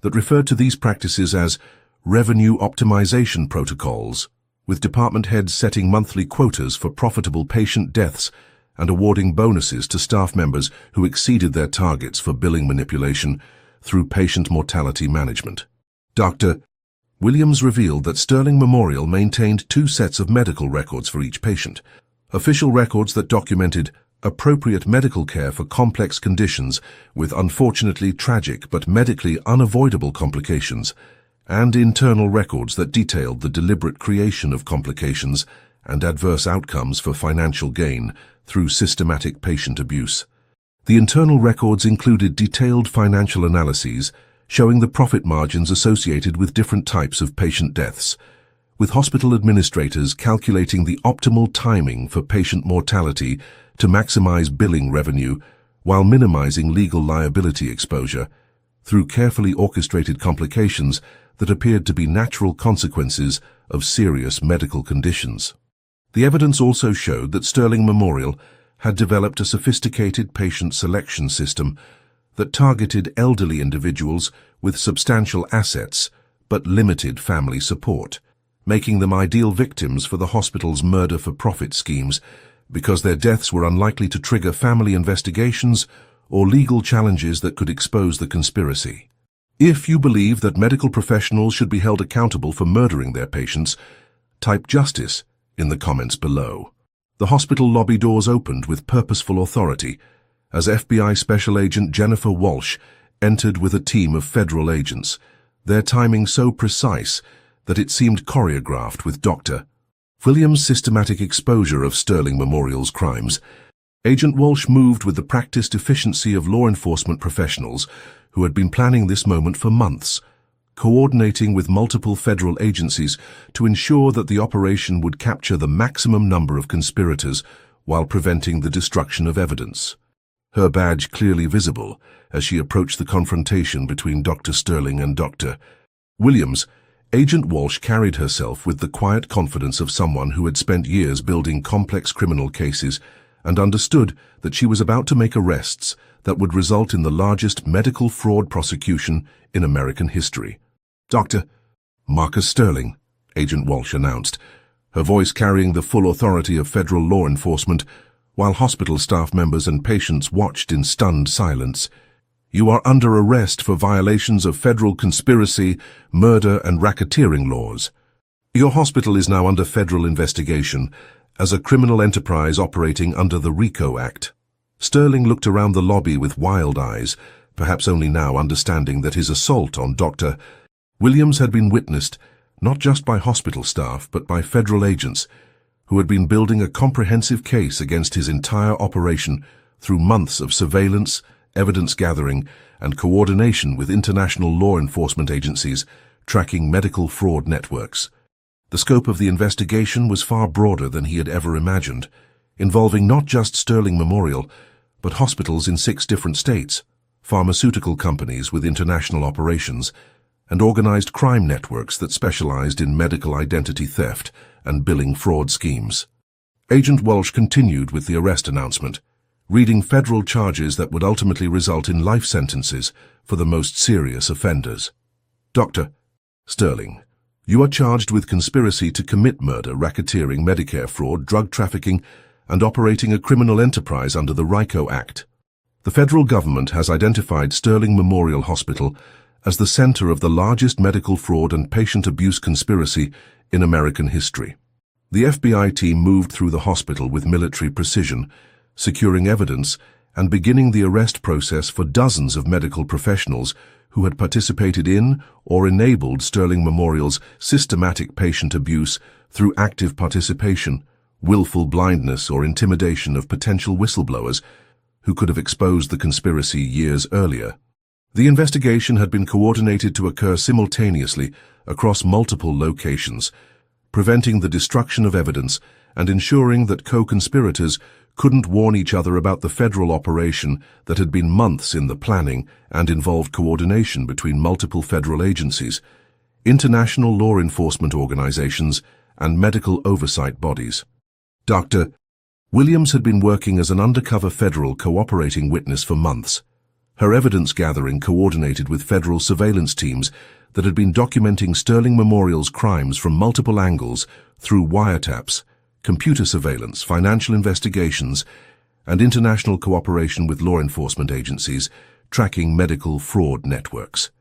Speaker 1: that referred to these practices as revenue optimization protocols, with department heads setting monthly quotas for profitable patient deaths and awarding bonuses to staff members who exceeded their targets for billing manipulation through patient mortality management. Dr. Williams revealed that Sterling Memorial maintained 2 sets of medical records for each patient, official records that documented appropriate medical care for complex conditions with unfortunately tragic but medically unavoidable complications, and internal records that detailed the deliberate creation of complications and adverse outcomes for financial gain through systematic patient abuse. The internal records included detailed financial analyses showing the profit margins associated with different types of patient deaths, with hospital administrators calculating the optimal timing for patient mortality to maximize billing revenue while minimizing legal liability exposure through carefully orchestrated complications that appeared to be natural consequences of serious medical conditions. The evidence also showed that Sterling Memorial had developed a sophisticated patient selection system that targeted elderly individuals with substantial assets but limited family support, making them ideal victims for the hospital's murder-for-profit schemes because their deaths were unlikely to trigger family investigations or legal challenges that could expose the conspiracy. If you believe that medical professionals should be held accountable for murdering their patients, type justice in the comments below. The hospital lobby doors opened with purposeful authority as FBI Special Agent Jennifer Walsh entered with a team of federal agents, their timing so precise that it seemed choreographed with Dr. Williams' systematic exposure of Sterling Memorial's crimes. Agent Walsh moved with the practiced efficiency of law enforcement professionals who had been planning this moment for months, coordinating with multiple federal agencies to ensure that the operation would capture the maximum number of conspirators while preventing the destruction of evidence. Her badge clearly visible as she approached the confrontation between Dr. Sterling and Dr. Williams, Agent Walsh carried herself with the quiet confidence of someone who had spent years building complex criminal cases and understood that she was about to make arrests that would result in the largest medical fraud prosecution in American history. Dr. Marcus Sterling, Agent Walsh announced, her voice carrying the full authority of federal law enforcement, while hospital staff members and patients watched in stunned silence. You are under arrest for violations of federal conspiracy, murder, and racketeering laws. Your hospital is now under federal investigation as a criminal enterprise operating under the RICO Act. Sterling looked around the lobby with wild eyes, perhaps only now understanding that his assault on Dr. Williams had been witnessed not just by hospital staff but by federal agents who had been building a comprehensive case against his entire operation through months of surveillance, evidence gathering, and coordination with international law enforcement agencies tracking medical fraud networks. The scope of the investigation was far broader than he had ever imagined, involving not just Sterling Memorial, but hospitals in 6 different states, pharmaceutical companies with international operations, and organized crime networks that specialized in medical identity theft and billing fraud schemes. Agent Walsh continued with the arrest announcement, reading federal charges that would ultimately result in life sentences for the most serious offenders. Dr. Sterling, you are charged with conspiracy to commit murder, racketeering, Medicare fraud, drug trafficking, and operating a criminal enterprise under the RICO Act. The federal government has identified Sterling Memorial Hospital as the center of the largest medical fraud and patient abuse conspiracy in American history. The FBI team moved through the hospital with military precision, securing evidence and beginning the arrest process for dozens of medical professionals who had participated in or enabled Sterling Memorial's systematic patient abuse through active participation, willful blindness, or intimidation of potential whistleblowers who could have exposed the conspiracy years earlier. The investigation had been coordinated to occur simultaneously across multiple locations, preventing the destruction of evidence and ensuring that co-conspirators couldn't warn each other about the federal operation that had been months in the planning and involved coordination between multiple federal agencies, international law enforcement organizations, and medical oversight bodies. Dr. Williams had been working as an undercover federal cooperating witness for months, Her evidence gathering coordinated with federal surveillance teams that had been documenting Sterling Memorial's crimes from multiple angles through wiretaps, computer surveillance, financial investigations, and international cooperation with law enforcement agencies tracking medical fraud networks.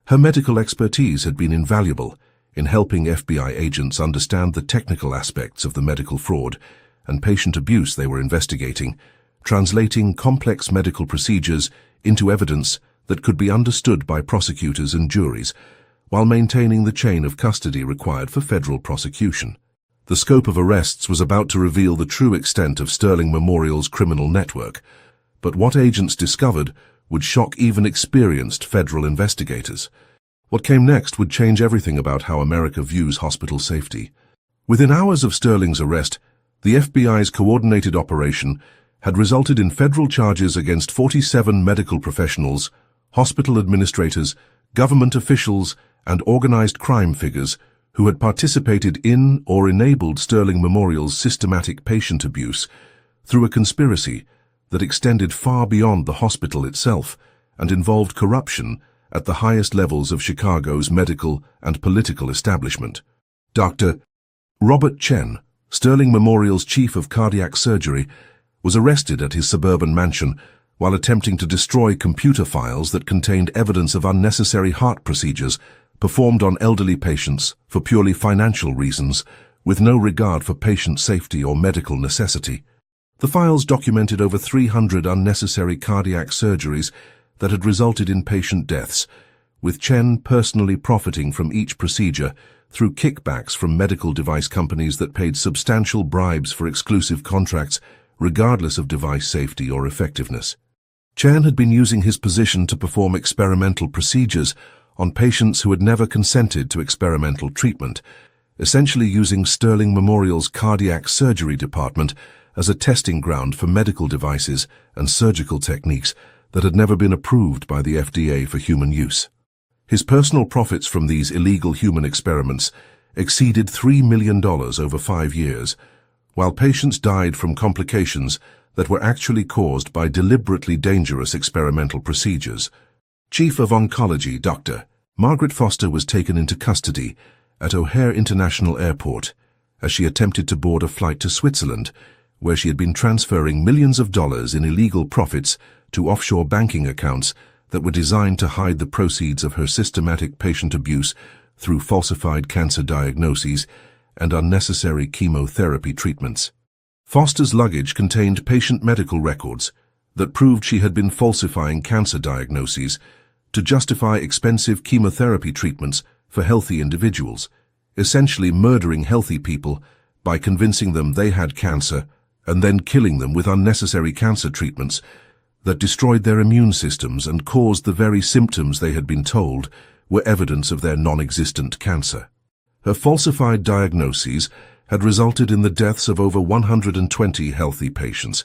Speaker 1: Her medical expertise had been invaluable in helping FBI agents understand the technical aspects of the medical fraud and patient abuse they were investigating, translating complex medical procedures into evidence that could be understood by prosecutors and juries, while maintaining the chain of custody required for federal prosecution. The scope of arrests was about to reveal the true extent of Sterling Memorial's criminal network, but what agents discovered would shock even experienced federal investigators. What came next would change everything about how America views hospital safety. Within hours of Sterling's arrest, the FBI's coordinated operation had resulted in federal charges against 47 medical professionals, hospital administrators, government officials, and organized crime figures who had participated in or enabled Sterling Memorial's systematic patient abuse through a conspiracy that extended far beyond the hospital itself and involved corruption at the highest levels of Chicago's medical and political establishment. Dr. Robert Chen, Sterling Memorial's chief of cardiac surgery, was arrested at his suburban mansion while attempting to destroy computer files that contained evidence of unnecessary heart procedures performed on elderly patients for purely financial reasons, with no regard for patient safety or medical necessity. The files documented over 300 unnecessary cardiac surgeries that had resulted in patient deaths, with Chen personally profiting from each procedure through kickbacks from medical device companies that paid substantial bribes for exclusive contracts, regardless of device safety or effectiveness. Chen had been using his position to perform experimental procedures on patients who had never consented to experimental treatment, essentially using Sterling Memorial's cardiac surgery department as a testing ground for medical devices and surgical techniques that had never been approved by the FDA for human use. His personal profits from these illegal human experiments exceeded $3 million over 5 years, while patients died from complications that were actually caused by deliberately dangerous experimental procedures. Chief of Oncology Dr. Margaret Foster was taken into custody at O'Hare International Airport as she attempted to board a flight to Switzerland, where she had been transferring millions of dollars in illegal profits to offshore banking accounts that were designed to hide the proceeds of her systematic patient abuse through falsified cancer diagnoses and unnecessary chemotherapy treatments. Foster's luggage contained patient medical records that proved she had been falsifying cancer diagnoses to justify expensive chemotherapy treatments for healthy individuals, essentially murdering healthy people by convincing them they had cancer and then killing them with unnecessary cancer treatments that destroyed their immune systems and caused the very symptoms they had been told were evidence of their non-existent cancer. Her falsified diagnoses had resulted in the deaths of over 120 healthy patients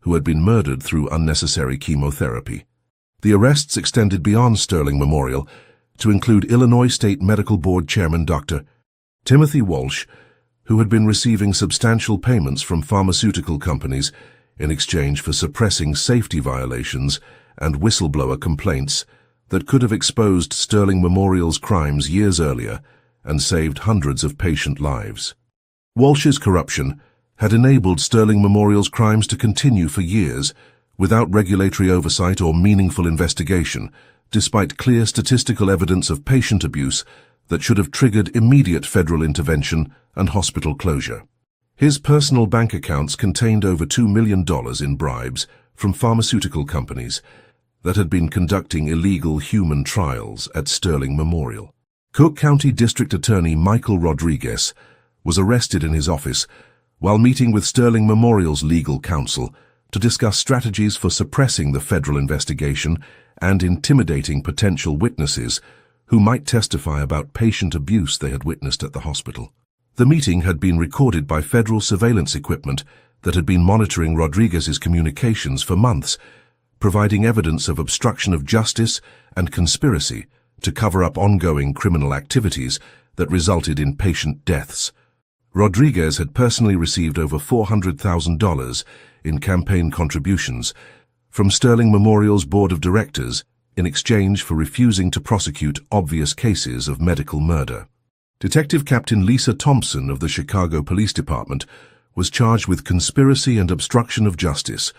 Speaker 1: who had been murdered through unnecessary chemotherapy. The arrests extended beyond Sterling Memorial to include Illinois State Medical Board Chairman Dr. Timothy Walsh, who had been receiving substantial payments from pharmaceutical companies in exchange for suppressing safety violations and whistleblower complaints that could have exposed Sterling Memorial's crimes years earlier and saved hundreds of patient lives. Walsh's corruption had enabled Sterling Memorial's crimes to continue for years without regulatory oversight or meaningful investigation, despite clear statistical evidence of patient abuse that should have triggered immediate federal intervention and hospital closure. His personal bank accounts contained over $2 million in bribes from pharmaceutical companies that had been conducting illegal human trials at Sterling Memorial. Cook County District Attorney Michael Rodriguez was arrested in his office while meeting with Sterling Memorial's legal counsel to discuss strategies for suppressing the federal investigation and intimidating potential witnesses who might testify about patient abuse they had witnessed at the hospital. The meeting had been recorded by federal surveillance equipment that had been monitoring Rodriguez's communications for months, providing evidence of obstruction of justice and conspiracy to cover up ongoing criminal activities that resulted in patient deaths. Rodriguez had personally received over $400,000 in campaign contributions from Sterling Memorial's board of directors in exchange for refusing to prosecute obvious cases of medical murder. Detective Captain Lisa Thompson of the Chicago Police Department was charged with conspiracy and obstruction of justice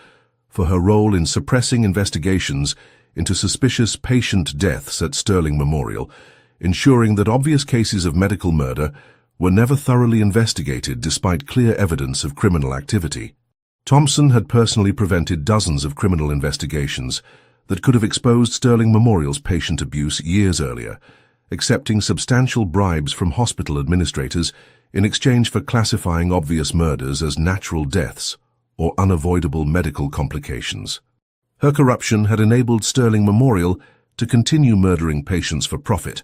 Speaker 1: for her role in suppressing investigations into suspicious patient deaths at Sterling Memorial, ensuring that obvious cases of medical murder were never thoroughly investigated despite clear evidence of criminal activity. Thompson had personally prevented dozens of criminal investigations that could have exposed Sterling Memorial's patient abuse years earlier, accepting substantial bribes from hospital administrators in exchange for classifying obvious murders as natural deaths or unavoidable medical complications. Her corruption had enabled Sterling Memorial to continue murdering patients for profit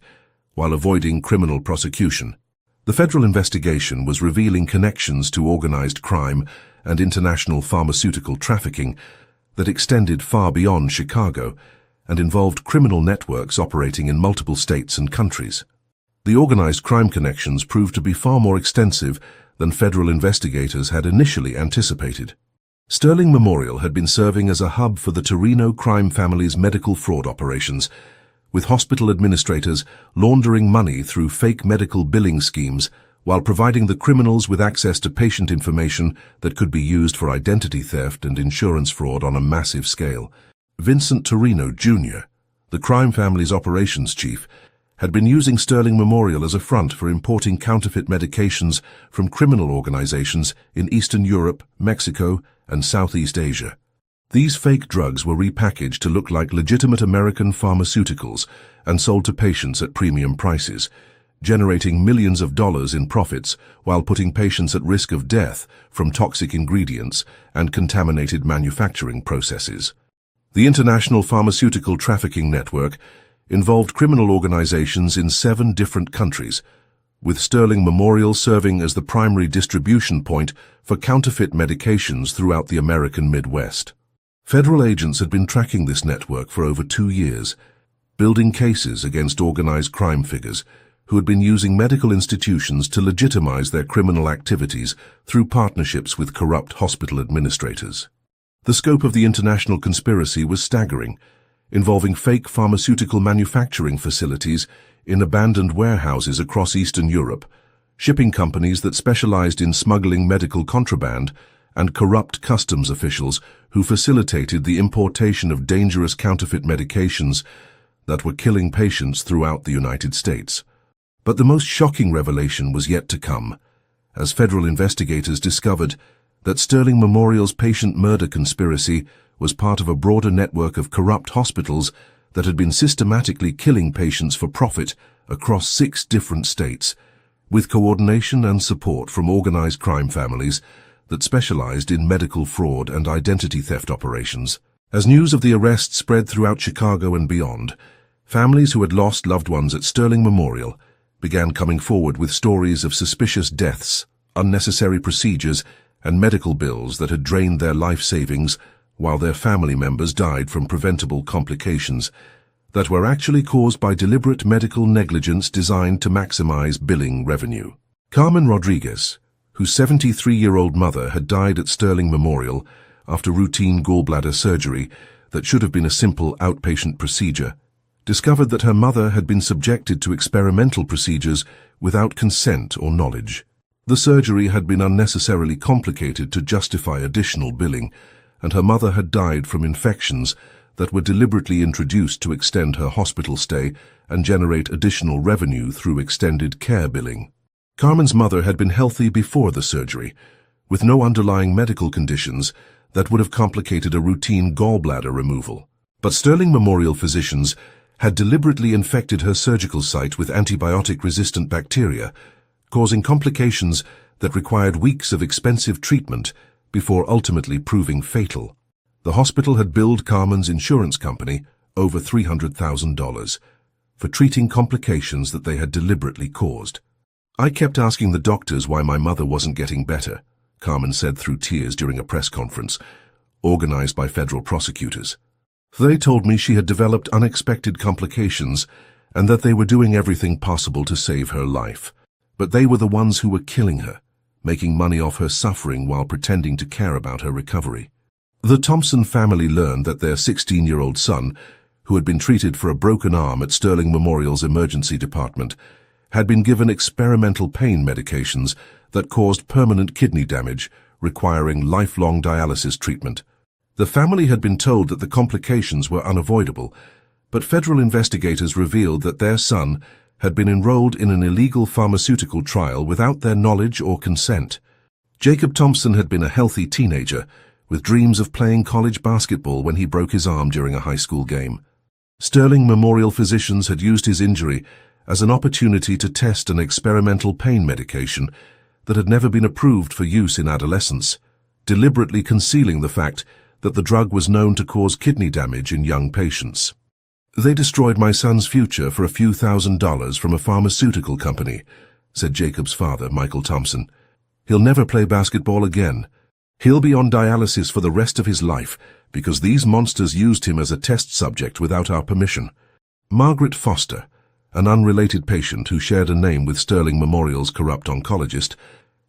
Speaker 1: while avoiding criminal prosecution. The federal investigation was revealing connections to organized crime and international pharmaceutical trafficking that extended far beyond Chicago and involved criminal networks operating in multiple states and countries. The organized crime connections proved to be far more extensive than federal investigators had initially anticipated. Sterling Memorial had been serving as a hub for the Torino crime family's medical fraud operations, with hospital administrators laundering money through fake medical billing schemes while providing the criminals with access to patient information that could be used for identity theft and insurance fraud on a massive scale. Vincent Torino, Jr., the crime family's operations chief, had been using Sterling Memorial as a front for importing counterfeit medications from criminal organizations in Eastern Europe, Mexico, and Southeast Asia. These fake drugs were repackaged to look like legitimate American pharmaceuticals and sold to patients at premium prices, generating millions of dollars in profits while putting patients at risk of death from toxic ingredients and contaminated manufacturing processes. The international pharmaceutical trafficking network involved criminal organizations in 7 different countries, with Sterling Memorial serving as the primary distribution point for counterfeit medications throughout the American Midwest. Federal agents had been tracking this network for over 2 years, building cases against organized crime figures who had been using medical institutions to legitimize their criminal activities through partnerships with corrupt hospital administrators. The scope of the international conspiracy was staggering, involving fake pharmaceutical manufacturing facilities in abandoned warehouses across Eastern Europe, shipping companies that specialized in smuggling medical contraband, and corrupt customs officials who facilitated the importation of dangerous counterfeit medications that were killing patients throughout the United States. But the most shocking revelation was yet to come, as federal investigators discovered that Sterling Memorial's patient murder conspiracy was part of a broader network of corrupt hospitals that had been systematically killing patients for profit across 6 different states, with coordination and support from organized crime families that specialized in medical fraud and identity theft operations. As news of the arrest spread throughout Chicago and beyond, families who had lost loved ones at Sterling Memorial began coming forward with stories of suspicious deaths, unnecessary procedures, and medical bills that had drained their life savings while their family members died from preventable complications that were actually caused by deliberate medical negligence designed to maximize billing revenue. Carmen Rodriguez, whose 73-year-old mother had died at Sterling Memorial after routine gallbladder surgery that should have been a simple outpatient procedure, discovered that her mother had been subjected to experimental procedures without consent or knowledge. The surgery had been unnecessarily complicated to justify additional billing, and her mother had died from infections that were deliberately introduced to extend her hospital stay and generate additional revenue through extended care billing. Carmen's mother had been healthy before the surgery, with no underlying medical conditions that would have complicated a routine gallbladder removal. But Sterling Memorial physicians had deliberately infected her surgical site with antibiotic-resistant bacteria, causing complications that required weeks of expensive treatment before ultimately proving fatal. The hospital had billed Carmen's insurance company over $300,000 for treating complications that they had deliberately caused. "I kept asking the doctors why my mother wasn't getting better," Carmen said through tears during a press conference organized by federal prosecutors. "They told me she had developed unexpected complications and that they were doing everything possible to save her life. But they were the ones who were killing her, making money off her suffering while pretending to care about her recovery." The Thompson family learned that their 16-year-old son, who had been treated for a broken arm at Sterling Memorial's emergency department, had been given experimental pain medications that caused permanent kidney damage, requiring lifelong dialysis treatment. The family had been told that the complications were unavoidable, but federal investigators revealed that their son had been enrolled in an illegal pharmaceutical trial without their knowledge or consent. Jacob Thompson had been a healthy teenager, with dreams of playing college basketball when he broke his arm during a high school game. Sterling Memorial physicians had used his injury as an opportunity to test an experimental pain medication that had never been approved for use in adolescence, deliberately concealing the fact that the drug was known to cause kidney damage in young patients. "They destroyed my son's future for a few $1,000s from a pharmaceutical company," said Jacob's father, Michael Thompson. "He'll never play basketball again. He'll be on dialysis for the rest of his life because these monsters used him as a test subject without our permission." Margaret Foster, an unrelated patient who shared a name with Sterling Memorial's corrupt oncologist,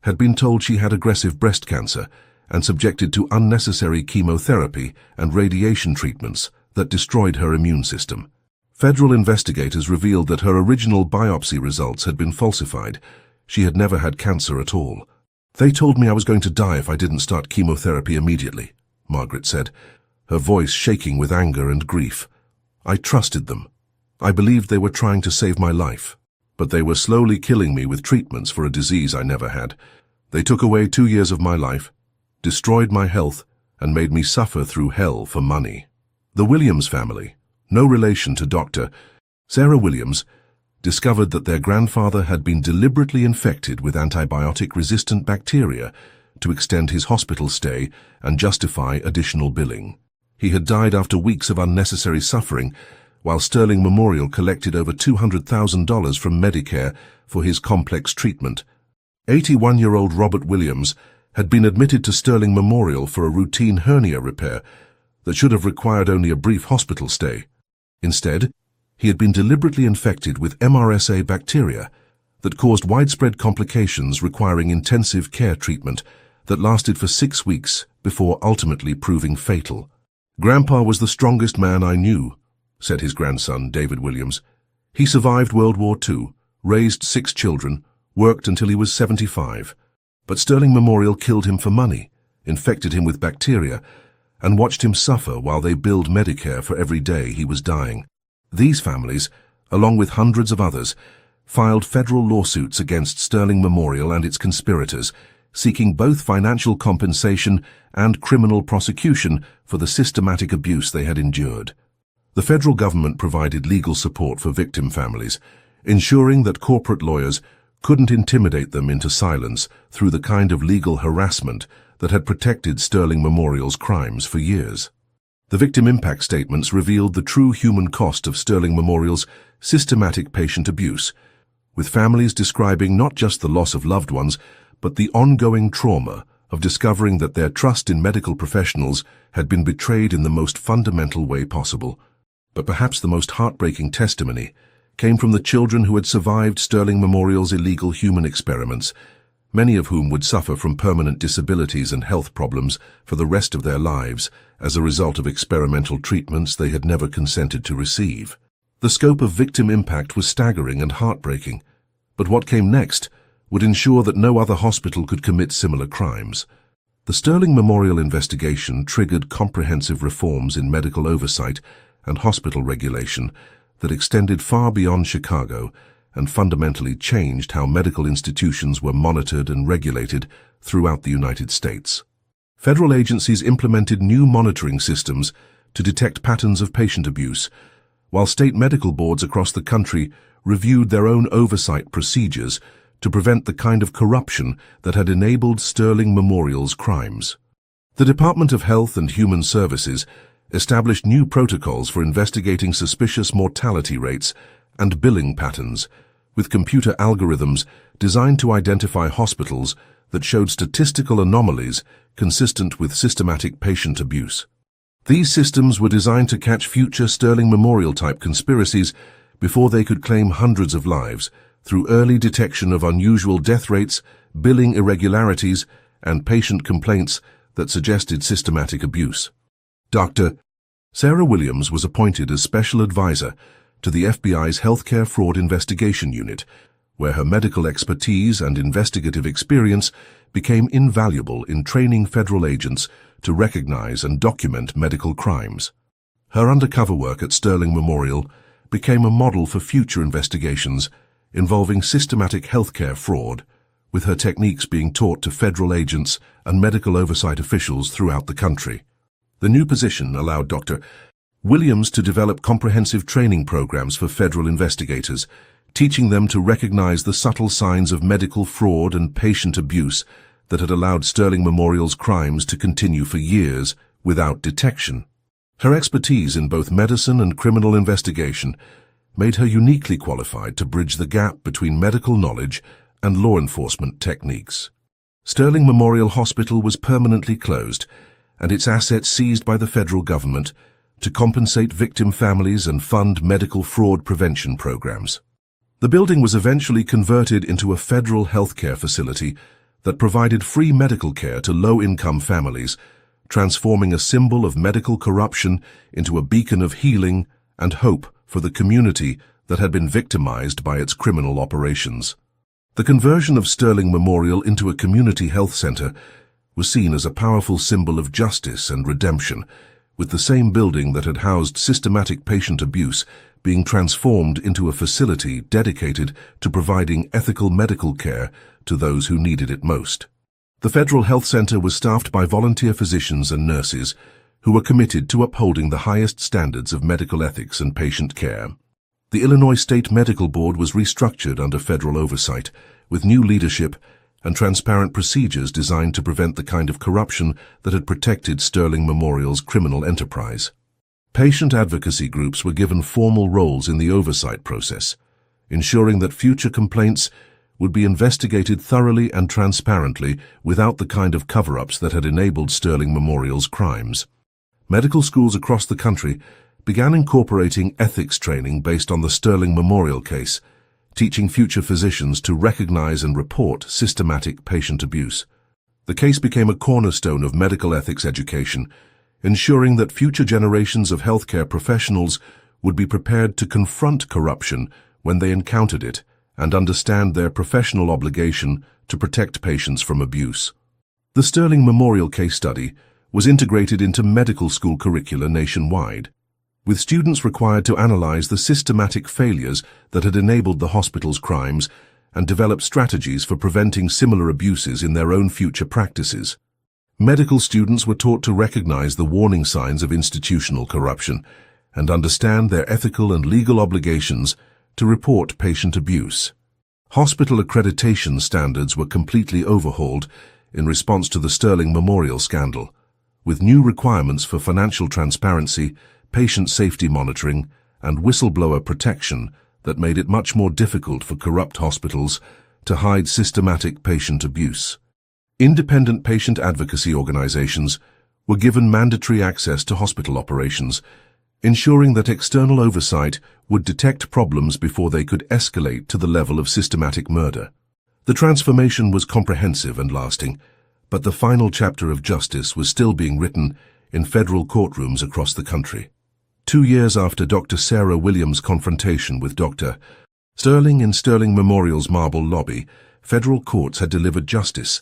Speaker 1: had been told she had aggressive breast cancer and subjected to unnecessary chemotherapy and radiation treatments that destroyed her immune system. Federal investigators revealed that her original biopsy results had been falsified. She had never had cancer at all. "They told me I was going to die if I didn't start chemotherapy immediately," Margaret said, her voice shaking with anger and grief. "I trusted them. I believed they were trying to save my life. But they were slowly killing me with treatments for a disease I never had. They took away 2 years of my life, destroyed my health, and made me suffer through hell for money." The Williams family, no relation to Dr. Sarah Williams, discovered that their grandfather had been deliberately infected with antibiotic-resistant bacteria to extend his hospital stay and justify additional billing. He had died after weeks of unnecessary suffering, while Sterling Memorial collected over $200,000 from Medicare for his complex treatment. 81-year-old Robert Williams had been admitted to Sterling Memorial for a routine hernia repair that should have required only a brief hospital stay. Instead, he had been deliberately infected with MRSA bacteria that caused widespread complications requiring intensive care treatment that lasted for 6 weeks before ultimately proving fatal. "Grandpa was the strongest man I knew," said his grandson, David Williams. "He survived World War II, raised 6 children, worked until he was 75. But Sterling Memorial killed him for money, infected him with bacteria, and watched him suffer while they billed Medicare for every day he was dying." These families, along with hundreds of others, filed federal lawsuits against Sterling Memorial and its conspirators, seeking both financial compensation and criminal prosecution for the systematic abuse they had endured. The federal government provided legal support for victim families, ensuring that corporate lawyers couldn't intimidate them into silence through the kind of legal harassment that had protected Sterling Memorial's crimes for years. The victim impact statements revealed the true human cost of Sterling Memorial's systematic patient abuse, with families describing not just the loss of loved ones, but the ongoing trauma of discovering that their trust in medical professionals had been betrayed in the most fundamental way possible. But perhaps the most heartbreaking testimony came from the children who had survived Sterling Memorial's illegal human experiments, many of whom would suffer from permanent disabilities and health problems for the rest of their lives as a result of experimental treatments they had never consented to receive. The scope of victim impact was staggering and heartbreaking, but what came next would ensure that no other hospital could commit similar crimes. The Sterling Memorial investigation triggered comprehensive reforms in medical oversight and hospital regulation that extended far beyond Chicago and fundamentally changed how medical institutions were monitored and regulated throughout the United States. Federal agencies implemented new monitoring systems to detect patterns of patient abuse, while state medical boards across the country reviewed their own oversight procedures to prevent the kind of corruption that had enabled Sterling Memorial's crimes. The Department of Health and Human Services established new protocols for investigating suspicious mortality rates and billing patterns, with computer algorithms designed to identify hospitals that showed statistical anomalies consistent with systematic patient abuse. These systems were designed to catch future Sterling Memorial-type conspiracies before they could claim hundreds of lives, through early detection of unusual death rates, billing irregularities, and patient complaints that suggested systematic abuse. Dr. Sarah Williams was appointed as special advisor to the FBI's Healthcare Fraud Investigation Unit, where her medical expertise and investigative experience became invaluable in training federal agents to recognize and document medical crimes. Her undercover work at Sterling Memorial became a model for future investigations involving systematic healthcare fraud, with her techniques being taught to federal agents and medical oversight officials throughout the country. The new position allowed Dr. Williams to develop comprehensive training programs for federal investigators, teaching them to recognize the subtle signs of medical fraud and patient abuse that had allowed Sterling Memorial's crimes to continue for years without detection. Her expertise in both medicine and criminal investigation made her uniquely qualified to bridge the gap between medical knowledge and law enforcement techniques. Sterling Memorial Hospital was permanently closed and its assets seized by the federal government to compensate victim families and fund medical fraud prevention programs. The building was eventually converted into a federal healthcare facility that provided free medical care to low-income families, transforming a symbol of medical corruption into a beacon of healing and hope for the community that had been victimized by its criminal operations. The conversion of Sterling Memorial into a community health center was seen as a powerful symbol of justice and redemption, with the same building that had housed systematic patient abuse being transformed into a facility dedicated to providing ethical medical care to those who needed it most. The Federal Health Center was staffed by volunteer physicians and nurses who were committed to upholding the highest standards of medical ethics and patient care. The Illinois State Medical Board was restructured under federal oversight, with new leadership and transparent procedures designed to prevent the kind of corruption that had protected Sterling Memorial's criminal enterprise. Patient advocacy groups were given formal roles in the oversight process, ensuring that future complaints would be investigated thoroughly and transparently without the kind of cover-ups that had enabled Sterling Memorial's crimes. Medical schools across the country began incorporating ethics training based on the Sterling Memorial case, teaching future physicians to recognize and report systematic patient abuse. The case became a cornerstone of medical ethics education, ensuring that future generations of healthcare professionals would be prepared to confront corruption when they encountered it and understand their professional obligation to protect patients from abuse. The Sterling Memorial case study was integrated into medical school curricula nationwide, with students required to analyze the systematic failures that had enabled the hospital's crimes and develop strategies for preventing similar abuses in their own future practices. Medical students were taught to recognize the warning signs of institutional corruption and understand their ethical and legal obligations to report patient abuse. Hospital accreditation standards were completely overhauled in response to the Sterling Memorial scandal, with new requirements for financial transparency, patient safety monitoring, and whistleblower protection that made it much more difficult for corrupt hospitals to hide systematic patient abuse. Independent patient advocacy organizations were given mandatory access to hospital operations, ensuring that external oversight would detect problems before they could escalate to the level of systematic murder. The transformation was comprehensive and lasting, but the final chapter of justice was still being written in federal courtrooms across the country. 2 years after Dr. Sarah Williams' confrontation with Dr. Sterling in Sterling Memorial's marble lobby, federal courts had delivered justice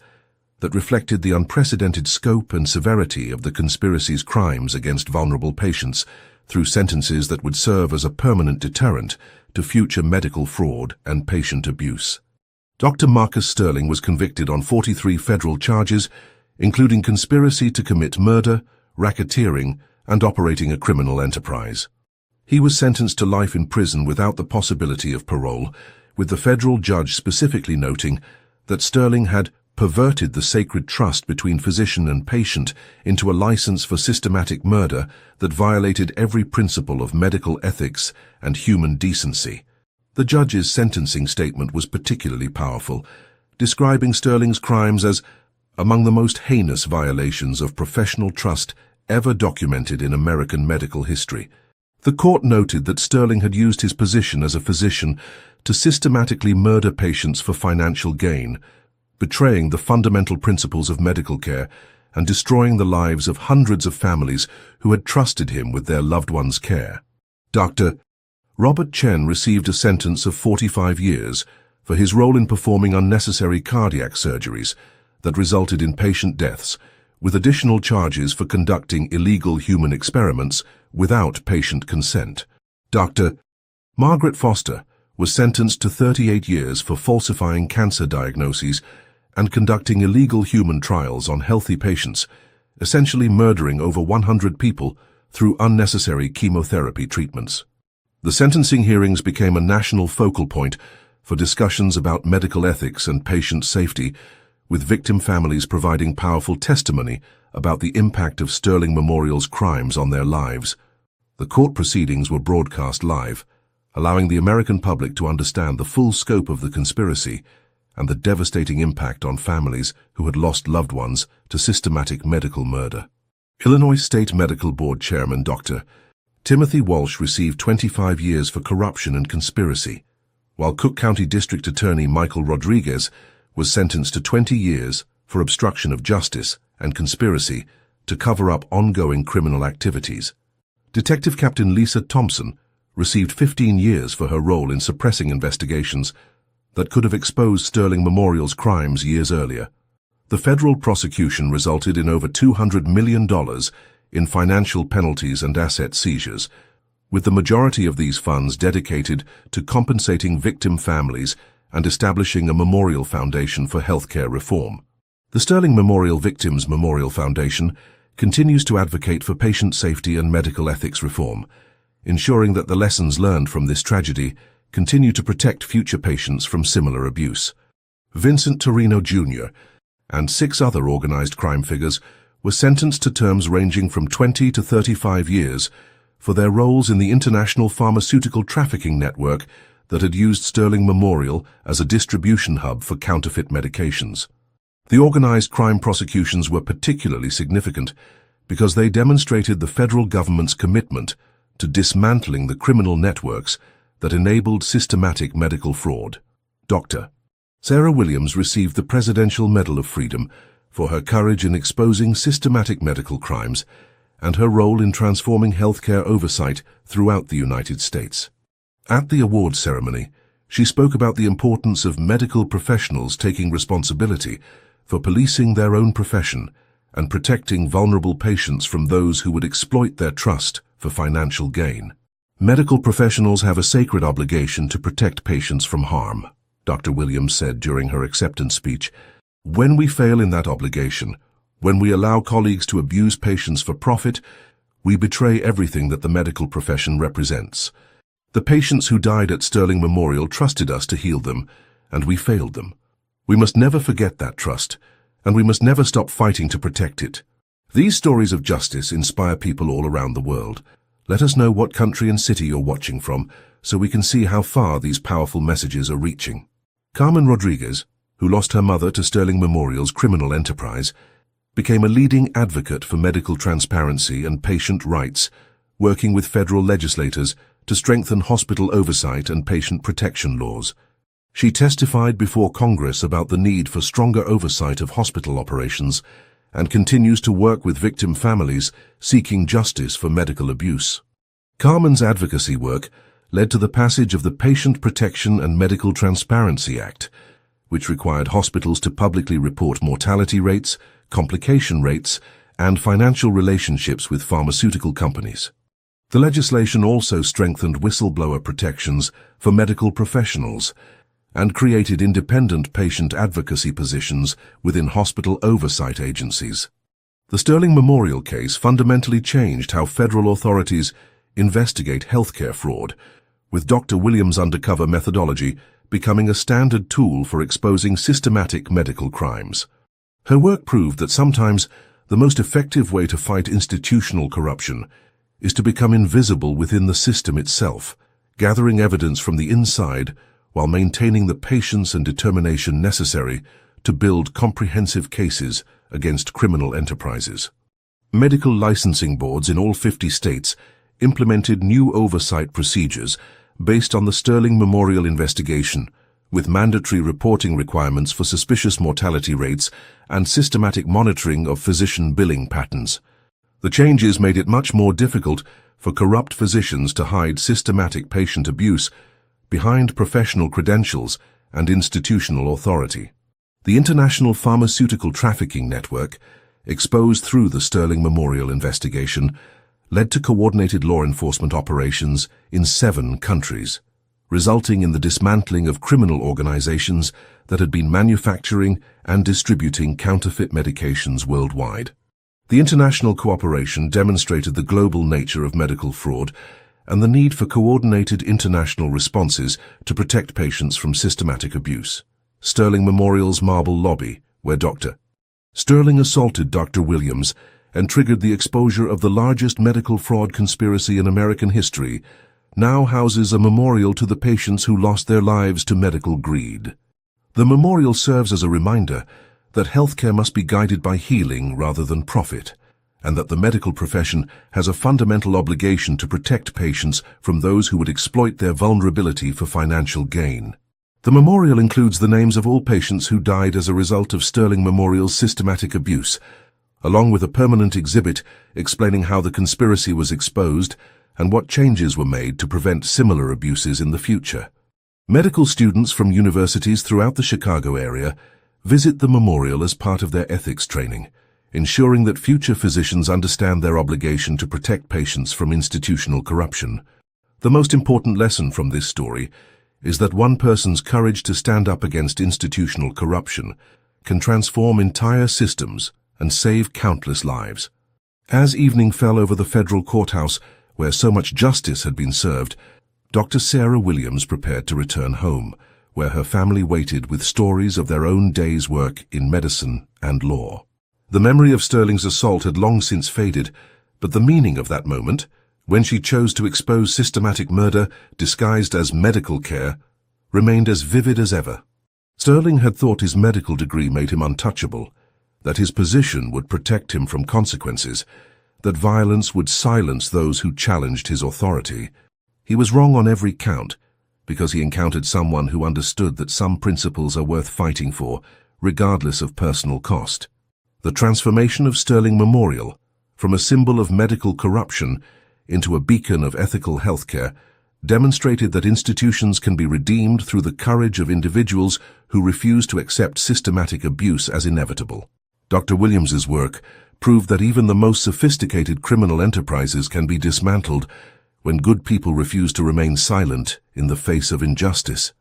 Speaker 1: that reflected the unprecedented scope and severity of the conspiracy's crimes against vulnerable patients through sentences that would serve as a permanent deterrent to future medical fraud and patient abuse. Dr. Marcus Sterling was convicted on 43 federal charges, including conspiracy to commit murder, racketeering, and operating a criminal enterprise. He was sentenced to life in prison without the possibility of parole, with the federal judge specifically noting that Sterling had perverted the sacred trust between physician and patient into a license for systematic murder that violated every principle of medical ethics and human decency. The judge's sentencing statement was particularly powerful, describing Sterling's crimes as among the most heinous violations of professional trust ever documented in American medical history. The court noted that Sterling had used his position as a physician to systematically murder patients for financial gain, betraying the fundamental principles of medical care and destroying the lives of hundreds of families who had trusted him with their loved ones' care. Dr. Robert Chen received a sentence of 45 years for his role in performing unnecessary cardiac surgeries that resulted in patient deaths, with additional charges for conducting illegal human experiments without patient consent. Dr. Margaret Foster was sentenced to 38 years for falsifying cancer diagnoses and conducting illegal human trials on healthy patients, essentially murdering over 100 people through unnecessary chemotherapy treatments. The sentencing hearings became a national focal point for discussions about medical ethics and patient safety, with victim families providing powerful testimony about the impact of Sterling Memorial's crimes on their lives. The court proceedings were broadcast live, allowing the American public to understand the full scope of the conspiracy and the devastating impact on families who had lost loved ones to systematic medical murder. Illinois State Medical Board Chairman Dr. Timothy Walsh received 25 years for corruption and conspiracy, while Cook County District Attorney Michael Rodriguez was sentenced to 20 years for obstruction of justice and conspiracy to cover up ongoing criminal activities. Detective Captain Lisa Thompson received 15 years for her role in suppressing investigations that could have exposed Sterling Memorial's crimes years earlier. The federal prosecution resulted in over $200 million in financial penalties and asset seizures, with the majority of these funds dedicated to compensating victim families and establishing a memorial foundation for healthcare reform. The Sterling Memorial Victims Memorial Foundation continues to advocate for patient safety and medical ethics reform, ensuring that the lessons learned from this tragedy continue to protect future patients from similar abuse. Vincent Torino Jr. and 6 other organized crime figures were sentenced to terms ranging from 20 to 35 years for their roles in the international pharmaceutical trafficking network that had used Sterling Memorial as a distribution hub for counterfeit medications. The organized crime prosecutions were particularly significant because they demonstrated the federal government's commitment to dismantling the criminal networks that enabled systematic medical fraud. Dr. Sarah Williams received the Presidential Medal of Freedom for her courage in exposing systematic medical crimes and her role in transforming healthcare oversight throughout the United States. At the awards ceremony, she spoke about the importance of medical professionals taking responsibility for policing their own profession and protecting vulnerable patients from those who would exploit their trust for financial gain. Medical professionals have a sacred obligation to protect patients from harm, Dr. Williams said during her acceptance speech. When we fail in that obligation, when we allow colleagues to abuse patients for profit, we betray everything that the medical profession represents. The patients who died at Sterling Memorial trusted us to heal them, and we failed them. We must never forget that trust, and we must never stop fighting to protect it. These stories of justice inspire people all around the world. Let us know what country and city you're watching from, so we can see how far these powerful messages are reaching. Carmen Rodriguez, who lost her mother to Sterling Memorial's criminal enterprise, became a leading advocate for medical transparency and patient rights, working with federal legislators to strengthen hospital oversight and patient protection laws. She testified before Congress about the need for stronger oversight of hospital operations and continues to work with victim families seeking justice for medical abuse. Carmen's advocacy work led to the passage of the Patient Protection and Medical Transparency Act, which required hospitals to publicly report mortality rates, complication rates, and financial relationships with pharmaceutical companies. The legislation also strengthened whistleblower protections for medical professionals and created independent patient advocacy positions within hospital oversight agencies. The Sterling Memorial case fundamentally changed how federal authorities investigate healthcare fraud, with Dr. Williams' undercover methodology becoming a standard tool for exposing systematic medical crimes. Her work proved that sometimes the most effective way to fight institutional corruption is to become invisible within the system itself, gathering evidence from the inside while maintaining the patience and determination necessary to build comprehensive cases against criminal enterprises. Medical licensing boards in all 50 states implemented new oversight procedures based on the Sterling Memorial investigation, with mandatory reporting requirements for suspicious mortality rates and systematic monitoring of physician billing patterns. The changes made it much more difficult for corrupt physicians to hide systematic patient abuse behind professional credentials and institutional authority. The international pharmaceutical trafficking network, exposed through the Sterling Memorial investigation, led to coordinated law enforcement operations in 7 countries, resulting in the dismantling of criminal organizations that had been manufacturing and distributing counterfeit medications worldwide. The international cooperation demonstrated the global nature of medical fraud and the need for coordinated international responses to protect patients from systematic abuse. Sterling Memorial's marble lobby, where Dr. Sterling assaulted Dr. Williams and triggered the exposure of the largest medical fraud conspiracy in American history, now houses a memorial to the patients who lost their lives to medical greed. The memorial serves as a reminder that healthcare must be guided by healing rather than profit, and that the medical profession has a fundamental obligation to protect patients from those who would exploit their vulnerability for financial gain. The memorial includes the names of all patients who died as a result of Sterling Memorial's systematic abuse, along with a permanent exhibit explaining how the conspiracy was exposed and what changes were made to prevent similar abuses in the future. Medical students from universities throughout the Chicago area visit the memorial as part of their ethics training, ensuring that future physicians understand their obligation to protect patients from institutional corruption. The most important lesson from this story is that one person's courage to stand up against institutional corruption can transform entire systems and save countless lives. As evening fell over the federal courthouse, where so much justice had been served, Dr. Sarah Williams prepared to return home, where her family waited with stories of their own day's work in medicine and law. The memory of Sterling's assault had long since faded, but the meaning of that moment, when she chose to expose systematic murder disguised as medical care, remained as vivid as ever. Sterling had thought his medical degree made him untouchable, that his position would protect him from consequences, that violence would silence those who challenged his authority. He was wrong on every count, because he encountered someone who understood that some principles are worth fighting for, regardless of personal cost. The transformation of Sterling Memorial, from a symbol of medical corruption into a beacon of ethical healthcare, demonstrated that institutions can be redeemed through the courage of individuals who refuse to accept systematic abuse as inevitable. Dr. Williams's work proved that even the most sophisticated criminal enterprises can be dismantled when good people refuse to remain silent in the face of injustice.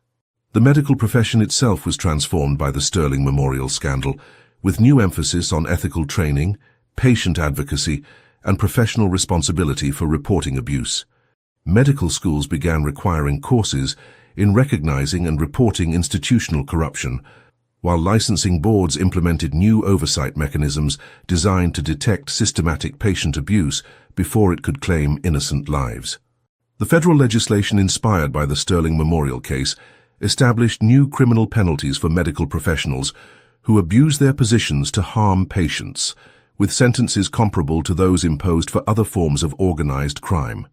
Speaker 1: The medical profession itself was transformed by the Sterling Memorial scandal, with new emphasis on ethical training, patient advocacy, and professional responsibility for reporting abuse. Medical schools began requiring courses in recognizing and reporting institutional corruption, while licensing boards implemented new oversight mechanisms designed to detect systematic patient abuse before it could claim innocent lives. The federal legislation inspired by the Sterling Memorial case established new criminal penalties for medical professionals who abuse their positions to harm patients, with sentences comparable to those imposed for other forms of organized crime.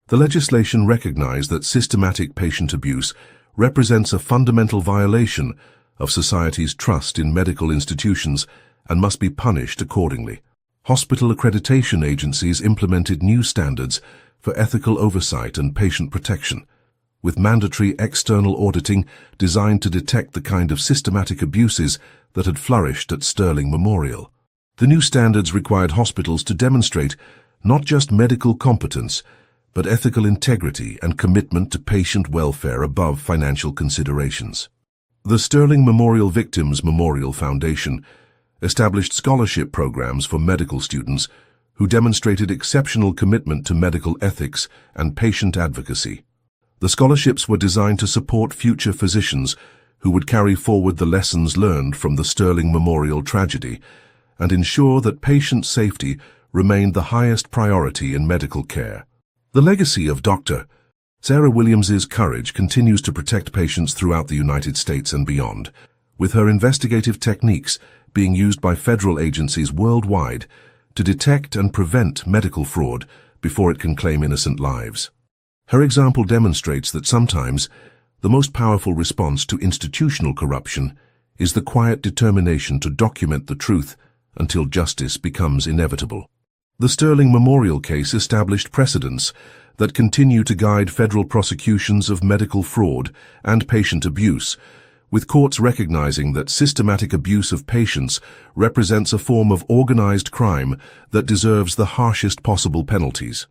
Speaker 1: The legislation recognized that systematic patient abuse represents a fundamental violation of society's trust in medical institutions and must be punished accordingly. Hospital accreditation agencies implemented new standards for ethical oversight and patient protection, with mandatory external auditing designed to detect the kind of systematic abuses that had flourished at Sterling Memorial. The new standards required hospitals to demonstrate not just medical competence, but ethical integrity and commitment to patient welfare above financial considerations. The Sterling Memorial Victims Memorial Foundation established scholarship programs for medical students who demonstrated exceptional commitment to medical ethics and patient advocacy. The scholarships were designed to support future physicians who would carry forward the lessons learned from the Sterling Memorial tragedy and ensure that patient safety remained the highest priority in medical care. The legacy of Dr. Sarah Williams's courage continues to protect patients throughout the United States and beyond, with her investigative techniques being used by federal agencies worldwide to detect and prevent medical fraud before it can claim innocent lives. Her example demonstrates that sometimes The most powerful response to institutional corruption is the quiet determination to document the truth until justice becomes inevitable. The Sterling Memorial case established precedents that continue to guide federal prosecutions of medical fraud and patient abuse, with courts recognizing that systematic abuse of patients represents a form of organized crime that deserves the harshest possible penalties.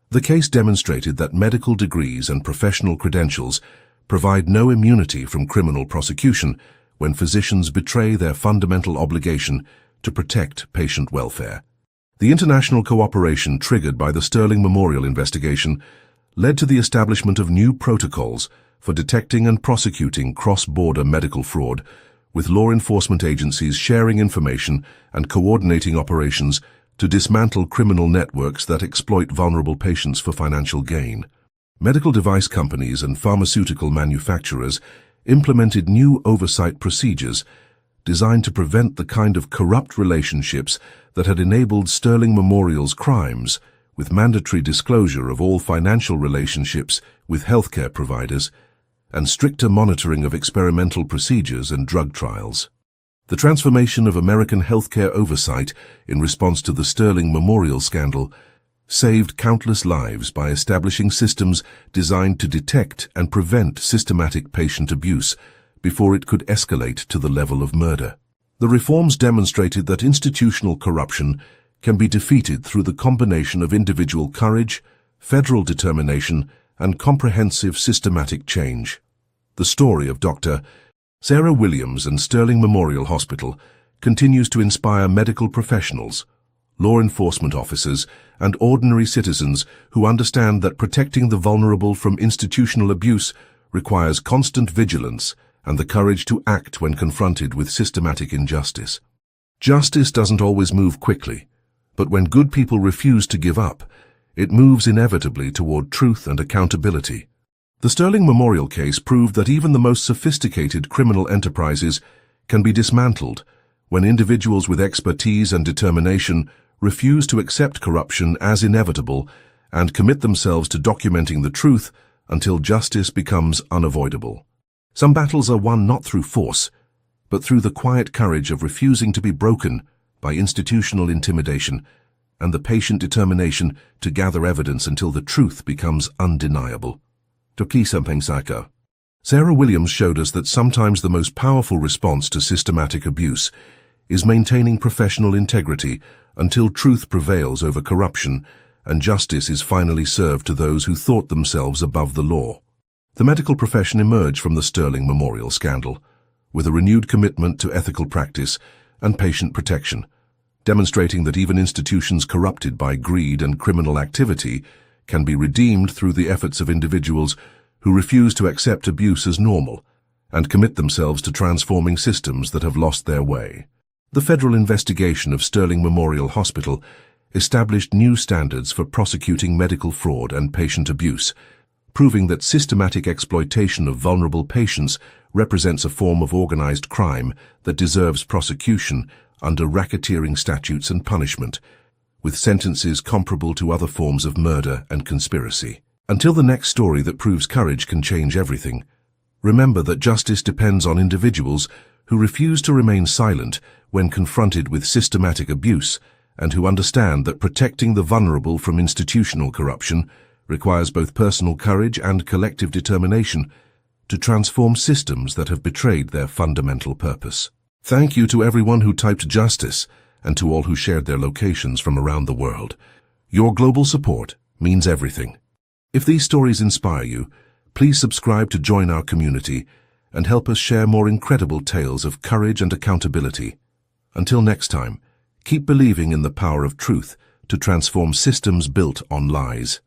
Speaker 1: The case demonstrated that medical degrees and professional credentials provide no immunity from criminal prosecution when physicians betray their fundamental obligation to protect patient welfare. The international cooperation triggered by the Sterling Memorial investigation led to the establishment of new protocols for detecting and prosecuting cross-border medical fraud, with law enforcement agencies sharing information and coordinating operations to dismantle criminal networks that exploit vulnerable patients for financial gain. Medical device companies and pharmaceutical manufacturers implemented new oversight procedures designed to prevent the kind of corrupt relationships that had enabled Sterling Memorial's crimes, with mandatory disclosure of all financial relationships with healthcare providers and stricter monitoring of experimental procedures and drug trials. The transformation of American healthcare oversight in response to the Sterling Memorial scandal saved countless lives by establishing systems designed to detect and prevent systematic patient abuse before it could escalate to the level of murder. The reforms demonstrated that institutional corruption can be defeated through the combination of individual courage, federal determination, and comprehensive systematic change. The story of Dr. Sarah Williams and Sterling Memorial Hospital continues to inspire medical professionals, law enforcement officers, and ordinary citizens who understand that protecting the vulnerable from institutional abuse requires constant vigilance and the courage to act when confronted with systematic injustice. Justice doesn't always move quickly, but when good people refuse to give up, it moves inevitably toward truth and accountability. The Sterling Memorial case proved that even the most sophisticated criminal enterprises can be dismantled when individuals with expertise and determination refuse to accept corruption as inevitable and commit themselves to documenting the truth until justice becomes unavoidable. Some battles are won not through force, but through the quiet courage of refusing to be broken by institutional intimidation and the patient determination to gather evidence until the truth becomes undeniable. Sarah Williams showed us that sometimes the most powerful response to systematic abuse is maintaining professional integrity until truth prevails over corruption and justice is finally served to those who thought themselves above the law. The medical profession emerged from the Sterling Memorial scandal with a renewed commitment to ethical practice and patient protection, demonstrating that even institutions corrupted by greed and criminal activity can be redeemed through the efforts of individuals who refuse to accept abuse as normal and commit themselves to transforming systems that have lost their way. The federal investigation of Sterling Memorial Hospital established new standards for prosecuting medical fraud and patient abuse, proving that systematic exploitation of vulnerable patients represents a form of organized crime that deserves prosecution under racketeering statutes and punishment, with sentences comparable to other forms of murder and conspiracy. Until the next story that proves courage can change everything, remember that justice depends on individuals who refuse to remain silent when confronted with systematic abuse and who understand that protecting the vulnerable from institutional corruption requires both personal courage and collective determination to transform systems that have betrayed their fundamental purpose. Thank you to everyone who typed justice and to all who shared their locations from around the world. Your global support means everything. If these stories inspire you, please subscribe to join our community and help us share more incredible tales of courage and accountability. Until next time, keep believing in the power of truth to transform systems built on lies.